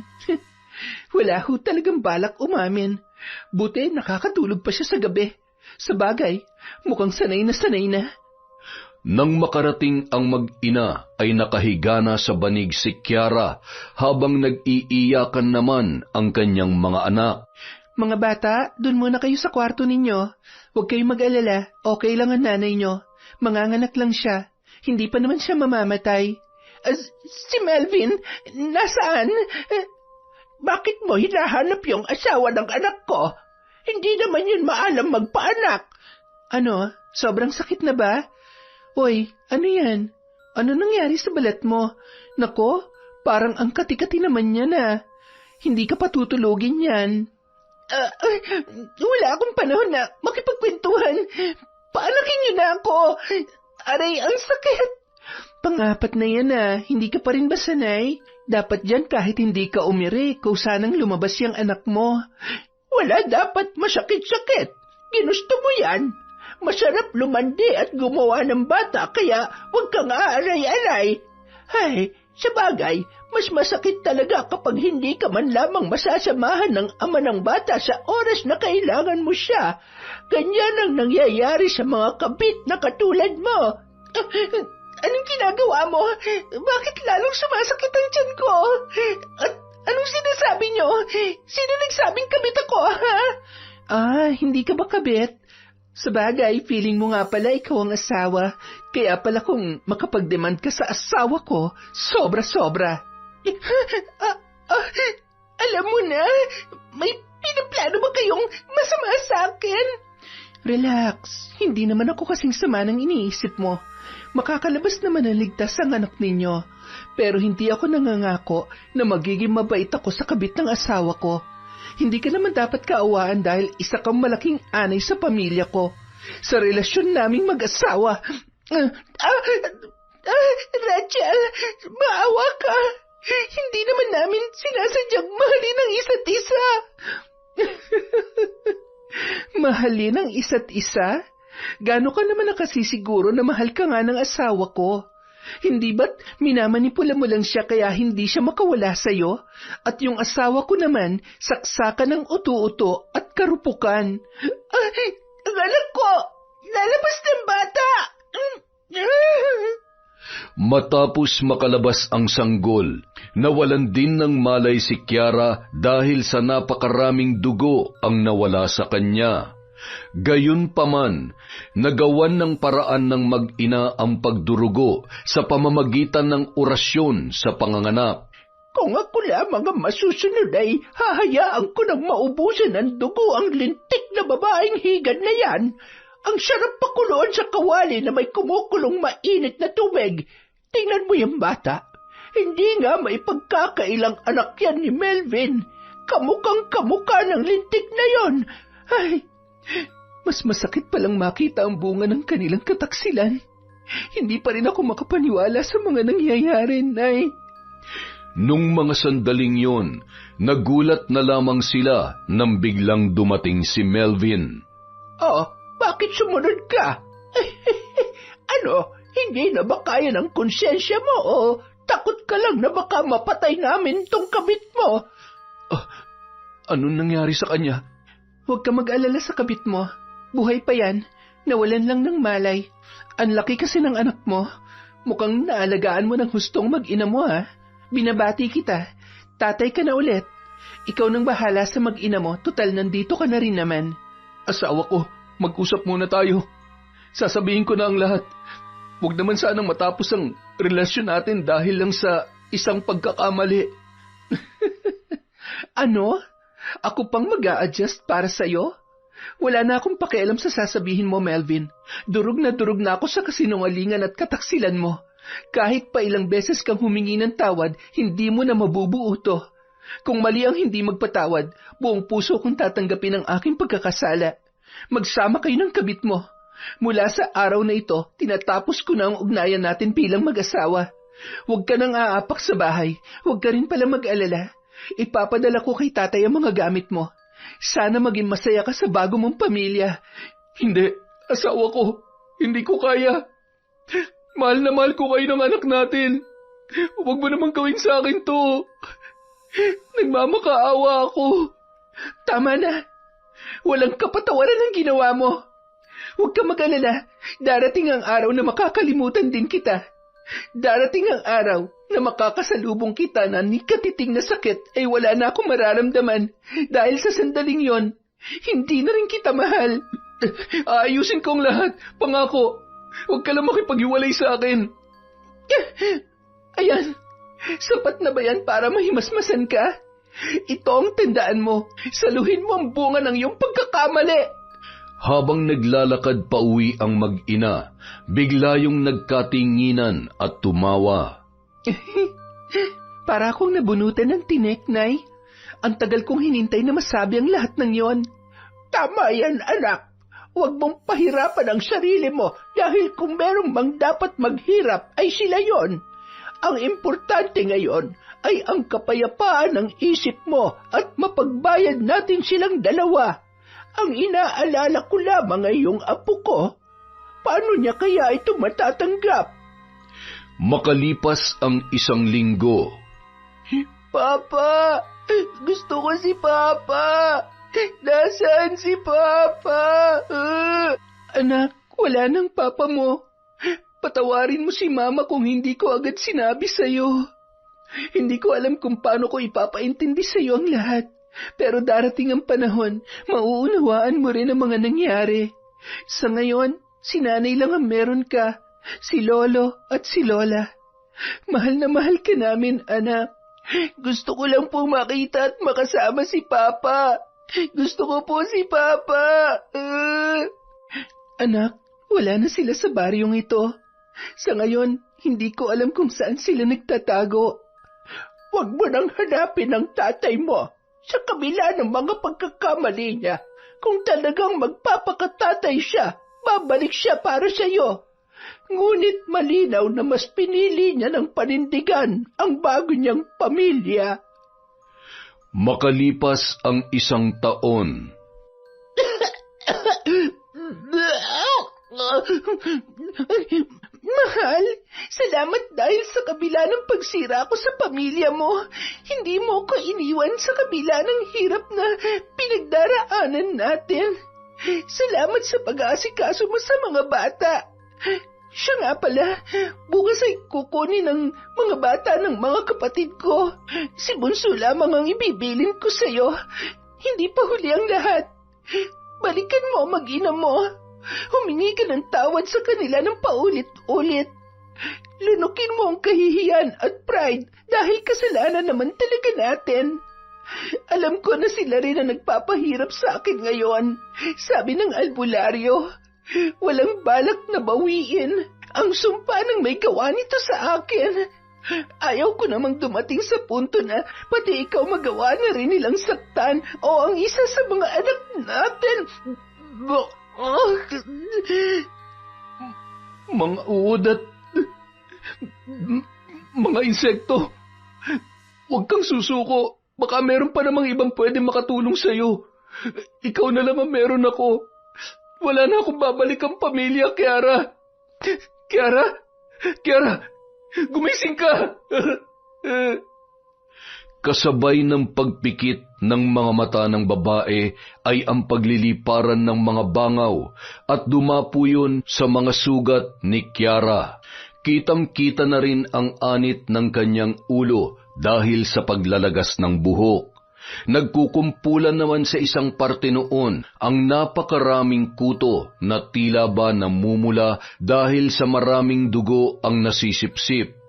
[SPEAKER 2] Wala ho talagang balak umamin. Buti nakakatulog pa siya sa gabi. Sa bagay, mukhang sanay na.
[SPEAKER 1] Nang makarating ang mag-ina ay nakahiga na sa banig si Kiara habang nag-iiyakan naman ang kanyang mga anak.
[SPEAKER 2] Mga bata, dun muna kayo sa kwarto ninyo. Huwag kayong mag-alala, okay lang ang nanay nyo. Manganganak lang siya. Hindi pa naman siya mamamatay. Si Melvin, nasaan? Bakit mo hinahanap yung asawa ng anak ko? Hindi naman yun maalam magpaanak. Ano, sobrang sakit na ba? Hoy, ano yan? Ano nangyari sa balat mo? Nako, parang ang kati-kati naman niya na. Hindi ka patutulogin yan. Wala akong panahon na makipagkwentuhan. Paanakin niyo na ako. Aray, ang sakit. Pang-apat na yan hindi ka pa rin ba sanay? Dapat dyan kahit hindi ka umiri, kung sanang lumabas yung anak mo. Wala dapat masakit-sakit. Ginusto mo yan. Masarap lumandi at gumawa ng bata, kaya huwag kang aaray-aray. Ay, sa bagay, mas masakit talaga kapag hindi ka man lamang masasamahan ng ama ng bata sa oras na kailangan mo siya. Ganyan ang nangyayari sa mga kabit na katulad mo. Anong ginagawa mo? Bakit lalong sumasakit ang tiyan ko? At anong sinasabi niyo? Sino nagsabing kabit ako, ha? Hindi ka ba kabit? Sabagay, feeling mo nga pala ikaw ang asawa. Kaya pala kung makapag-demand ka sa asawa ko, sobra-sobra. Alam mo na, may pinaplano ba kayong masama sa akin? Relax, hindi naman ako kasing sama ng iniisip mo. Makakalabas naman ang ligtas ang anak ninyo. pero hindi ako nangangako na magiging mabait ako sa kabit ng asawa ko. Hindi ka naman dapat kaawaan dahil isa kang malaking anay sa pamilya ko. Sa relasyon naming mag-asawa. Rachel, maawa ka. Hindi naman namin sinasadyang mahalin ang isa't isa. Mahalin ang isa't isa? Gaano ka naman nakasisiguro na mahal ka nga ng asawa ko? Hindi ba't minamanipula mo lang siya kaya hindi siya makawala sa'yo? At yung asawa ko naman, saksakan ng uto-uto at karupukan. Ang anak ko! Lalabas ng bata!
[SPEAKER 1] Matapos makalabas ang sanggol, nawalan din ng malay si Kiara dahil sa napakaraming dugo ang nawala sa kanya. Gayunpaman, nagawan ng paraan ng mag-ina ang pagdurugo sa pamamagitan ng orasyon sa panganganak.
[SPEAKER 2] Kung ako lamang ang masusunod ay hahayaan ko ng maubusan ng dugo ang lintik na babaeng higad na yan. Ang sarap pakuluan sa kawali na may kumukulong mainit na tubig. Tingnan mo yung bata. Hindi nga may pagkakailang anak yan ni Melvin. Kamukhang kamukha ng lintik na yon. Ay, mas masakit palang makita ang bunga ng kanilang kataksilan. Hindi pa rin ako makapaniwala sa mga nangyayari, Nay.
[SPEAKER 1] Nung mga sandaling yon, nagulat na lamang sila nang biglang dumating si Melvin.
[SPEAKER 2] Oh, bakit sumunod ka? Ano, hindi na ba kaya ng konsyensya mo o takot ka lang na baka mapatay namin tong kabit mo?
[SPEAKER 1] Anong nangyari sa kanya?
[SPEAKER 2] Huwag ka mag-alala sa kabit mo. Buhay pa yan. Nawalan lang ng malay. Ang laki kasi ng anak mo. Mukhang naalagaan mo ng hustong mag-ina mo, ha? Binabati kita. Tatay ka na ulit. Ikaw nang bahala sa mag-ina mo. Tutal, nandito ka na rin naman.
[SPEAKER 1] Asawa ko, mag-usap muna tayo. Sasabihin ko na ang lahat. Huwag naman sanang matapos ang relasyon natin dahil lang sa isang pagkakamali.
[SPEAKER 2] Ano? Ako pang mag-a-adjust para sa'yo? Wala na akong pakialam sa sasabihin mo, Melvin. Durog na ako sa kasinungalingan at kataksilan mo. Kahit pa ilang beses kang humingi ng tawad, hindi mo na mabubuo to. Kung mali ang hindi magpatawad, buong puso kong tatanggapin ang aking pagkakasala. Magsama kayo ng kabit mo. Mula sa araw na ito, tinatapos ko na ang ugnayan natin bilang mag-asawa. Huwag ka nang aapak sa bahay. Huwag ka rin pala mag-alala. Ipapadala ko kay tatay ang mga gamit mo. Sana maging masaya ka sa bago mong pamilya.
[SPEAKER 1] Hindi, asawa ko. Hindi ko kaya. Mahal na mahal ko kayo ng anak natin. Huwag mo naman gawin sa akin to. Nagmamakaawa ako.
[SPEAKER 2] Tama na. Walang kapatawaran ang ginawa mo. Huwag ka mag-alala. Darating ang araw na makakalimutan din kita. Darating ang araw na makakasalubong kita na ni katiting na sakit ay wala na akong mararamdaman dahil sa sandaling yon, hindi na rin kita mahal.
[SPEAKER 1] Aayusin ko ang lahat. Pangako. Huwag ka lang makipag-iwalay sa akin.
[SPEAKER 2] Ayan. Sapat na ba yan para mahimasmasan ka? Ito ang tandaan mo. Saluhin mo ang bunga ng iyong pagkakamali.
[SPEAKER 1] Habang naglalakad pa uwi ang mag-ina, bigla yung nagkatinginan at tumawa.
[SPEAKER 2] Para akong nabunutan ng tinik, Nay. Ang tagal kong hinintay na masabi ang lahat ng yon. Tama yan, anak. Huwag mong pahirapan ang sarili mo dahil kung merong mang dapat maghirap ay sila yon. Ang importante ngayon ay ang kapayapaan ng isip mo at mapagbayad natin silang dalawa. Ang inaalala ko lamang ay yung apo ko. Paano niya kaya ito matatanggap?
[SPEAKER 1] Makalipas ang 1 linggo.
[SPEAKER 2] Papa! Gusto ko si Papa! Nasaan si Papa? Anak, wala nang Papa mo. Patawarin mo si Mama kung hindi ko agad sinabi sa'yo. Hindi ko alam kung paano ko ipapaintindi sa'yo ang lahat. Pero darating ang panahon, mauunawaan mo rin ang mga nangyari. Sa ngayon, si Nanay lang ang meron ka, si Lolo at si Lola. Mahal na mahal ka namin, anak. Gusto ko lang po makita at makasama si Papa. Gusto ko po si Papa. Anak, wala na sila sa baryong ito. Sa ngayon, hindi ko alam kung saan sila nagtatago.
[SPEAKER 4] Huwag mo nang hanapin ang tatay mo sa kabila ng mga pagkakamali niya. Kung talagang magpapakatatay siya, babalik siya para sa iyo. Ngunit malinaw na mas pinili niya ng panindigan ang bago niyang pamilya.
[SPEAKER 1] Makalipas ang 1 taon.
[SPEAKER 2] Mahal, salamat dahil sa kabila ng pagsira ko sa pamilya mo. Hindi mo ko iniwan sa kabila ng hirap na pinagdaraanan natin. Salamat sa pag-aasikaso mo sa mga bata. Siya nga pala, bukas ay kukunin ng mga bata ng mga kapatid ko. Si Bunso lamang ang ibibilin ko sa'yo. Hindi pa huli ang lahat. Balikan mo ang mag-ina mo. Humingi ka ng tawad sa kanila ng paulit-ulit. Lunukin mo ang kahihiyan at pride dahil kasalanan naman talaga natin. Alam ko na sila rin ang nagpapahirap sa akin ngayon. Sabi ng albularyo, walang balak na bawiin ang sumpa ng may gawa nito sa akin. Ayaw ko namang dumating sa punto na pati ikaw magawa na rin nilang saktan o ang isa sa mga anak natin.
[SPEAKER 1] Mga uod at mga insekto, huwag kang susuko. Baka meron pa namang ibang pwede makatulong sa'yo. Ikaw na lang ang meron ako. Wala na akong babalik ang pamilya, Kiara. Kiara, gumising ka! Kasabay ng pagpikit ng mga mata ng babae ay ang pagliliparan ng mga bangaw at dumapo yun sa mga sugat ni Kiara. Kitang-kita na rin ang anit ng kanyang ulo dahil sa paglalagas ng buhok. Nagkukumpulan naman sa isang parte noon ang napakaraming kuto na tila ba namumula dahil sa maraming dugo ang nasisipsip.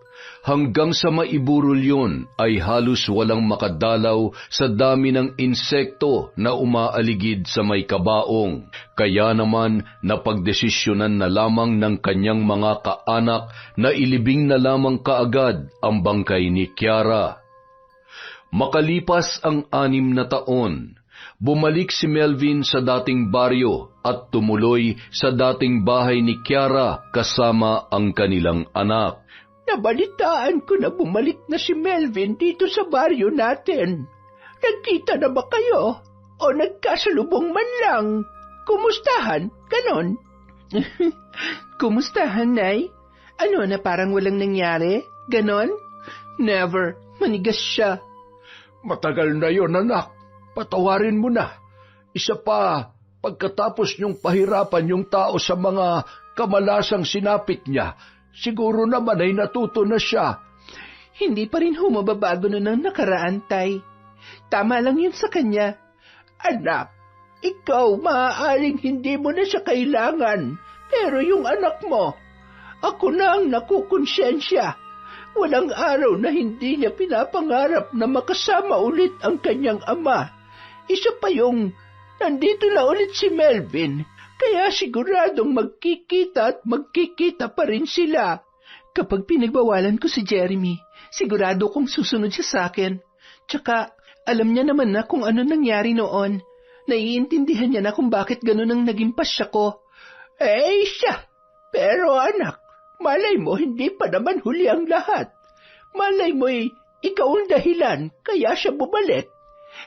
[SPEAKER 1] Hanggang sa maiburol yun ay halos walang makadalaw sa dami ng insekto na umaaligid sa may kabaong. Kaya naman napagdesisyonan na lamang ng kanyang mga kaanak na ilibing na lamang kaagad ang bangkay ni Kiara. Makalipas ang 6 na taon, bumalik si Melvin sa dating baryo at tumuloy sa dating bahay ni Kiara kasama ang kanilang anak.
[SPEAKER 4] Nabalitaan ko na bumalik na si Melvin dito sa baryo natin. Nagkita na ba kayo? O nagkasalubong man lang? Kumustahan? Ganon?
[SPEAKER 2] Kumustahan, Nay? Ano na parang walang nangyari? Ganon? Never. Manigas siya.
[SPEAKER 3] Matagal na yon, anak. Patawarin mo na. Isa pa, pagkatapos niyong pahirapan yung tao sa mga kamalasang sinapit niya, siguro naman ay natuto na siya.
[SPEAKER 2] Hindi pa rin humababago na ng nakaraan, Tay. Tama lang yun sa kanya.
[SPEAKER 4] Anak, ikaw maaaring hindi mo na siya kailangan. Pero yung anak mo, ako na ang nakukonsyensya. Walang araw na hindi niya pinapangarap na makasama ulit ang kanyang ama. Isa pa yung nandito na ulit si Melvin. Kaya siguradong magkikita at magkikita pa rin sila.
[SPEAKER 2] Kapag pinagbawalan ko si Jeremy, sigurado kong susunod siya sa akin. Tsaka, alam niya naman na kung ano nangyari noon. Naiintindihan niya na kung bakit ganun ang naging pasya ko.
[SPEAKER 4] Siya. Pero anak, malay mo hindi pa naman huli ang lahat. Malay mo'y ikaw ang dahilan kaya siya bumalik.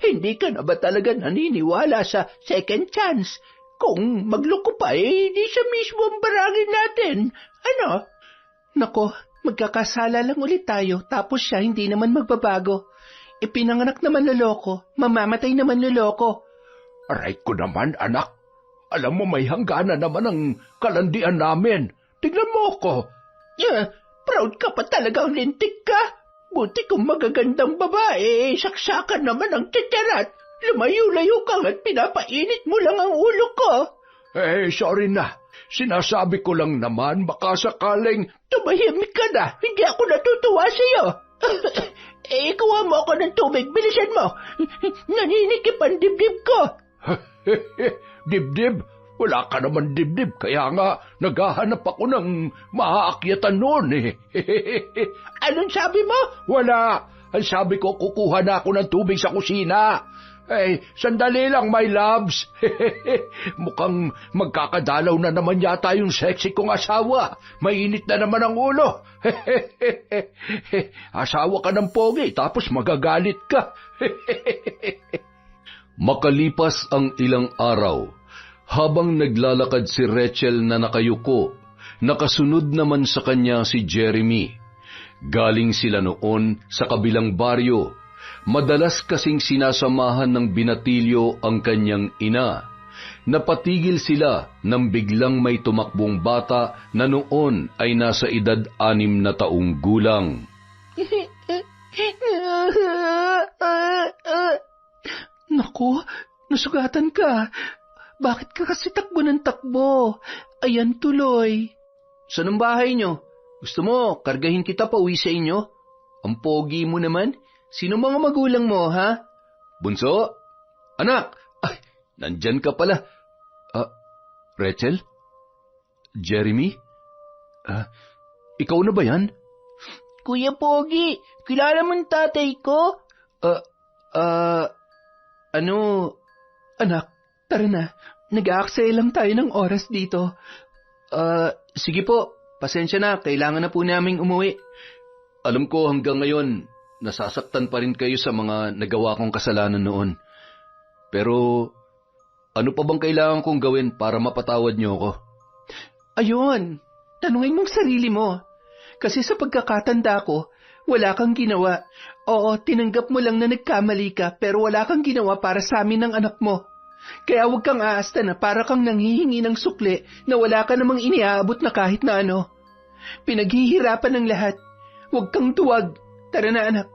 [SPEAKER 4] Hindi ka na ba talaga naniniwala sa second chance? Kung magloko pa, hindi siya mismo ang barangin natin. Ano?
[SPEAKER 2] Nako, magkakasala lang ulit tayo, tapos siya hindi naman magbabago. Ipinanganak naman loloko, mamamatay naman loloko.
[SPEAKER 3] Aray ko naman, anak. Alam mo may hangganan naman ang kalandian namin. Tignan mo ako.
[SPEAKER 4] Proud ka pa talagang lintik ka. Buti kung magagandang babae, saksakan naman ang tityarat. Lumayo-layo ka at pinapainit mo lang ang ulo ko.
[SPEAKER 3] Sorry na. Sinasabi ko lang naman, baka sakaling...
[SPEAKER 4] Tumahimik ka na. Hindi ako natutuwa sa'yo. Ikuha mo ako ng tubig. Bilisan mo. Naninikip ang dibdib ko.
[SPEAKER 3] Dibdib? Wala ka naman dibdib, kaya nga naghahanap ako ng maaakyatan noon eh.
[SPEAKER 4] Anong sabi mo?
[SPEAKER 3] Wala. Ang sabi ko, kukuha na ako ng tubig sa kusina. Sandali lang, my loves. Mukhang magkakadalaw na naman yata yung sexy kong asawa. Mainit na naman ang ulo. Asawa ka ng pogi, tapos magagalit ka.
[SPEAKER 1] Makalipas ang ilang araw, habang naglalakad si Rachel na nakayuko, nakasunod naman sa kanya si Jeremy. Galing sila noon sa kabilang baryo. Madalas kasing sinasamahan ng binatilyo ang kanyang ina. Napatigil sila nang biglang may tumakbong bata na noon ay nasa edad 6 na taong gulang.
[SPEAKER 2] Naku, nasugatan ka. Bakit ka kasi takbo ng takbo? Ayan tuloy. Saan ang bahay nyo? Gusto mo, kargahin kita pa uwi sa inyo? Ang pogi mo naman. Sino mga magulang mo, ha?
[SPEAKER 1] Bunso? Anak! Ay, nandyan ka pala. Rachel? Jeremy? Ikaw na ba yan?
[SPEAKER 4] Kuya Pogi, kilala mo ang tatay ko?
[SPEAKER 2] Anak, tara na. Nag-aaksaya lang tayo ng oras dito. Sige po, pasensya na. Kailangan na po naming umuwi.
[SPEAKER 1] Alam ko hanggang ngayon, nasasaktan pa rin kayo sa mga nagawa kong kasalanan noon. Pero, ano pa bang kailangan kong gawin para mapatawad niyo ako?
[SPEAKER 2] Ayun, tanungin mong sarili mo. Kasi sa pagkakatanda ko, wala kang ginawa. Oo, tinanggap mo lang na nagkamali ka, pero wala kang ginawa para sa amin ng anak mo. Kaya huwag kang aasta na para kang nanghihingi ng sukli na wala ka namang iniaabot na kahit na ano. Pinaghihirapan ng lahat. Huwag kang tuwag. Tara na, anak.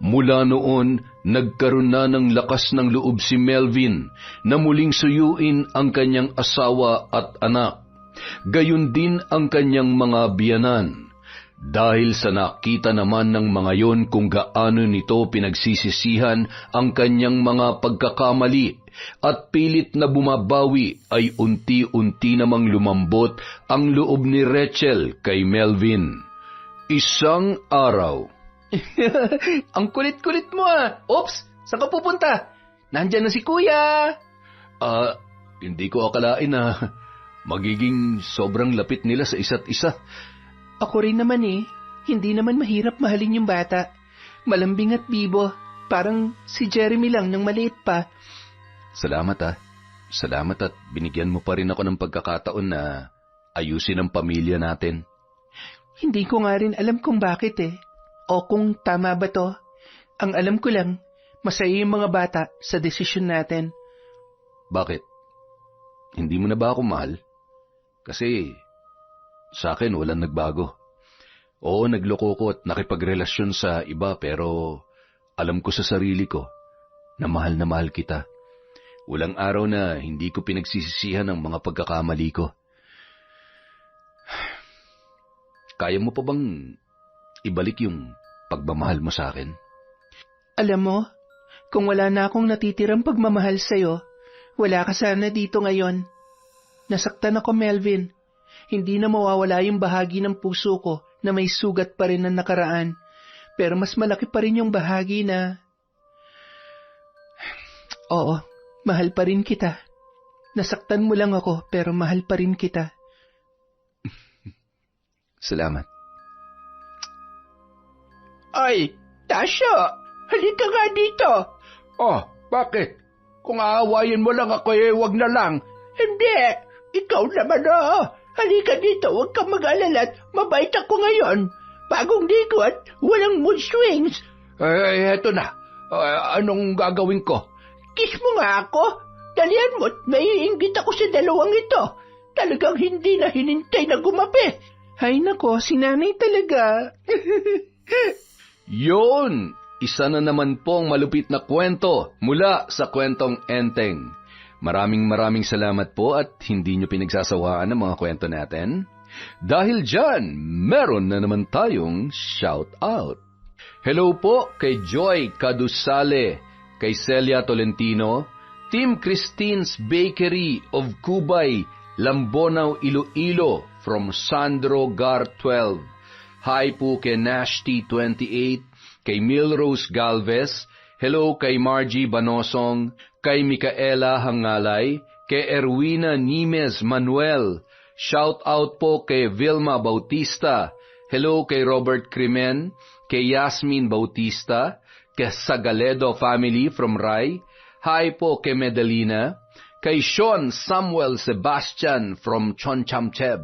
[SPEAKER 1] Mula noon, nagkaroon na ng lakas ng loob si Melvin na muling suyuin ang kanyang asawa at anak. Gayun din ang kanyang mga biyanan. Dahil sa nakita naman ng mga yon kung gaano nito pinagsisisihan ang kanyang mga pagkakamali at pilit na bumabawi, ay unti-unti namang lumambot ang loob ni Rachel kay Melvin. Isang araw.
[SPEAKER 2] Ang kulit-kulit mo ah. Oops, saan ka pupunta? Nandyan na si Kuya.
[SPEAKER 1] Hindi ko akalain na magiging sobrang lapit nila sa isa't isa.
[SPEAKER 2] Ako rin naman eh. Hindi naman mahirap mahalin yung bata. Malambing at bibo. Parang si Jeremy lang nang maliit pa.
[SPEAKER 1] Salamat. Salamat at binigyan mo pa rin ako ng pagkakataon na ayusin ang pamilya natin.
[SPEAKER 2] Hindi ko nga rin alam kung bakit eh. O kung tama ba to. Ang alam ko lang, masaya yung mga bata sa desisyon natin.
[SPEAKER 1] Bakit? Hindi mo na ba ako mahal? Kasi sa akin walang nagbago. Oo, nagloko ko at nakipagrelasyon sa iba, pero alam ko sa sarili ko na mahal kita. Walang araw na hindi ko pinagsisisihan ang mga pagkakamali ko. Kaya mo pa bang ibalik yung pagmamahal mo sa akin?
[SPEAKER 2] Alam mo, kung wala na akong natitirang pagmamahal sa'yo, wala ka sana dito ngayon. Nasaktan ako, Melvin. Hindi na mawawala yung bahagi ng puso ko na may sugat pa rin ng nakaraan. Pero mas malaki pa rin yung bahagi na... Oo, mahal pa rin kita. Nasaktan mo lang ako, pero mahal pa rin kita.
[SPEAKER 1] Salamat.
[SPEAKER 4] Ay, Tasha, halika nga dito.
[SPEAKER 3] Oh, bakit? Kung aawayin mo lang ako wag na lang.
[SPEAKER 4] Hindi, ikaw naman Halika dito, huwag kang mag-alala at mabait ako ngayon. Bagong ligo at walang mood swings.
[SPEAKER 3] Eto na. Anong gagawin ko?
[SPEAKER 4] Kiss mo nga ako. Dalian mo at maiinggit ako sa dalawang ito. Talagang hindi na hinintay na gumapi.
[SPEAKER 2] Hay nako, si nanay talaga.
[SPEAKER 1] Yon! Isa na naman pong malupit na kwento mula sa Kwentong Enteng. Maraming salamat po at hindi nyo pinagsasawaan ang mga kwento natin. Dahil dyan, meron na naman tayong shout out. Hello po kay Joy Cadusale, kay Celia Tolentino, Team Christine's Bakery of Cubay, Lambonaw, Iloilo, from Sandro Gar 12. Hi po kay Nashti 28, kay Milrose Galvez, hello kay Margie Banosong, kay Micaela Hangalay, kay Erwina Nimes Manuel, shout out po kay Vilma Bautista, hello kay Robert Crimen, kay Yasmin Bautista, kay Sagaledo family from Rai, hi po kay Medalina, kay Sean Samuel Sebastian from Chonchamcheb,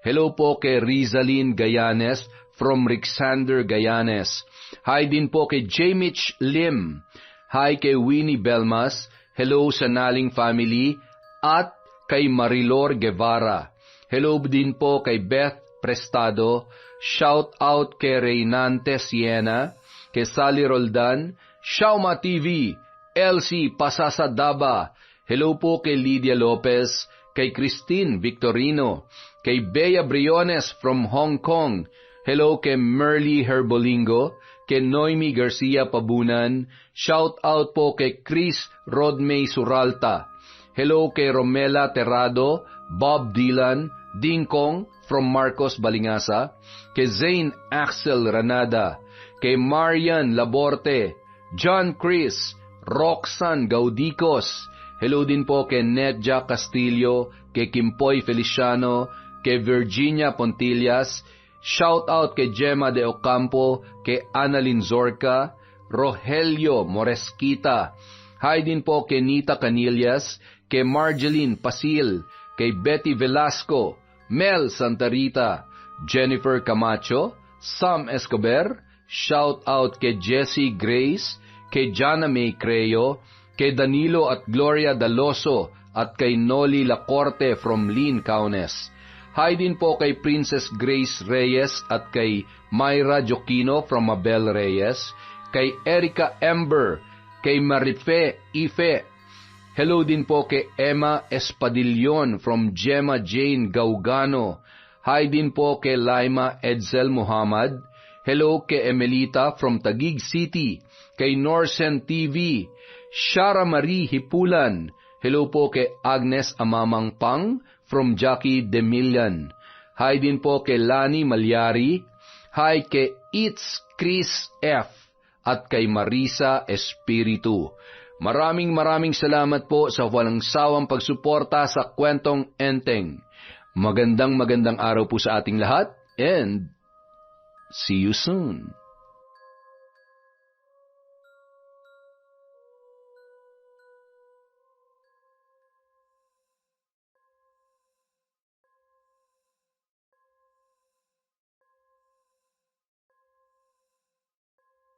[SPEAKER 1] hello po kay Rizalyn Gayanes from Rixander Gayanes, hi din po kay J. Mitch Lim, hi kay Winnie Belmas, hello sa Naling family, at kay Marilor Guevara, hello din po kay Beth Prestado, shout out kay Reynante Siena, kay Sally Roldan, Shauma TV, LC Pasasadaba, hello po kay Lydia Lopez, kay Christine Victorino, kay Bea Briones from Hong Kong, hello kay Merly Herbolingo, kay Noemi Garcia Pabunan, shout out po kay Chris Rodmay Suralta, hello kay Romela Terrado, Bob Dylan, Dingkong from Marcos Balingasa, kay Zane Axel Ranada, kay Marian Laborte, John Chris, Roxanne Gaudicos, hello din po kay Nedja Castillo, kay Kimpoy Feliciano, kay Virginia Pontillas, shout out kay Gemma de Ocampo, kay Annalyn Zorca, Rogelio Moresquita, hi din po kay Nita Canillas, kay Marjeline Pasil, kay Betty Velasco, Mel Santarita, Jennifer Camacho, Sam Escobar, shout out kay Jessie Grace, kay Jana May Creo, kay Danilo at Gloria Daloso, at kay Noli Lacorte from Lynn Kaunes. Hi din po kay Princess Grace Reyes at kay Myra Joquino from Mabel Reyes, kay Erica Ember, kay Marife Ife. Hello din po kay Emma Espadillon from Gemma Jane Gaugano. Hi din po kay Laima Edsel Muhammad. Hello kay Emelita from Taguig City, kay Norsen TV, Shara Marie Hipulan. Hello po kay Agnes Amamang Pang from Jackie Demilian. Hi din po kay Lani Malyari. Hi kay It's Chris F. at kay Marisa Espiritu. Maraming salamat po sa walang sawang pagsuporta sa Kwentong Enteng. Magandang araw po sa ating lahat and see you soon.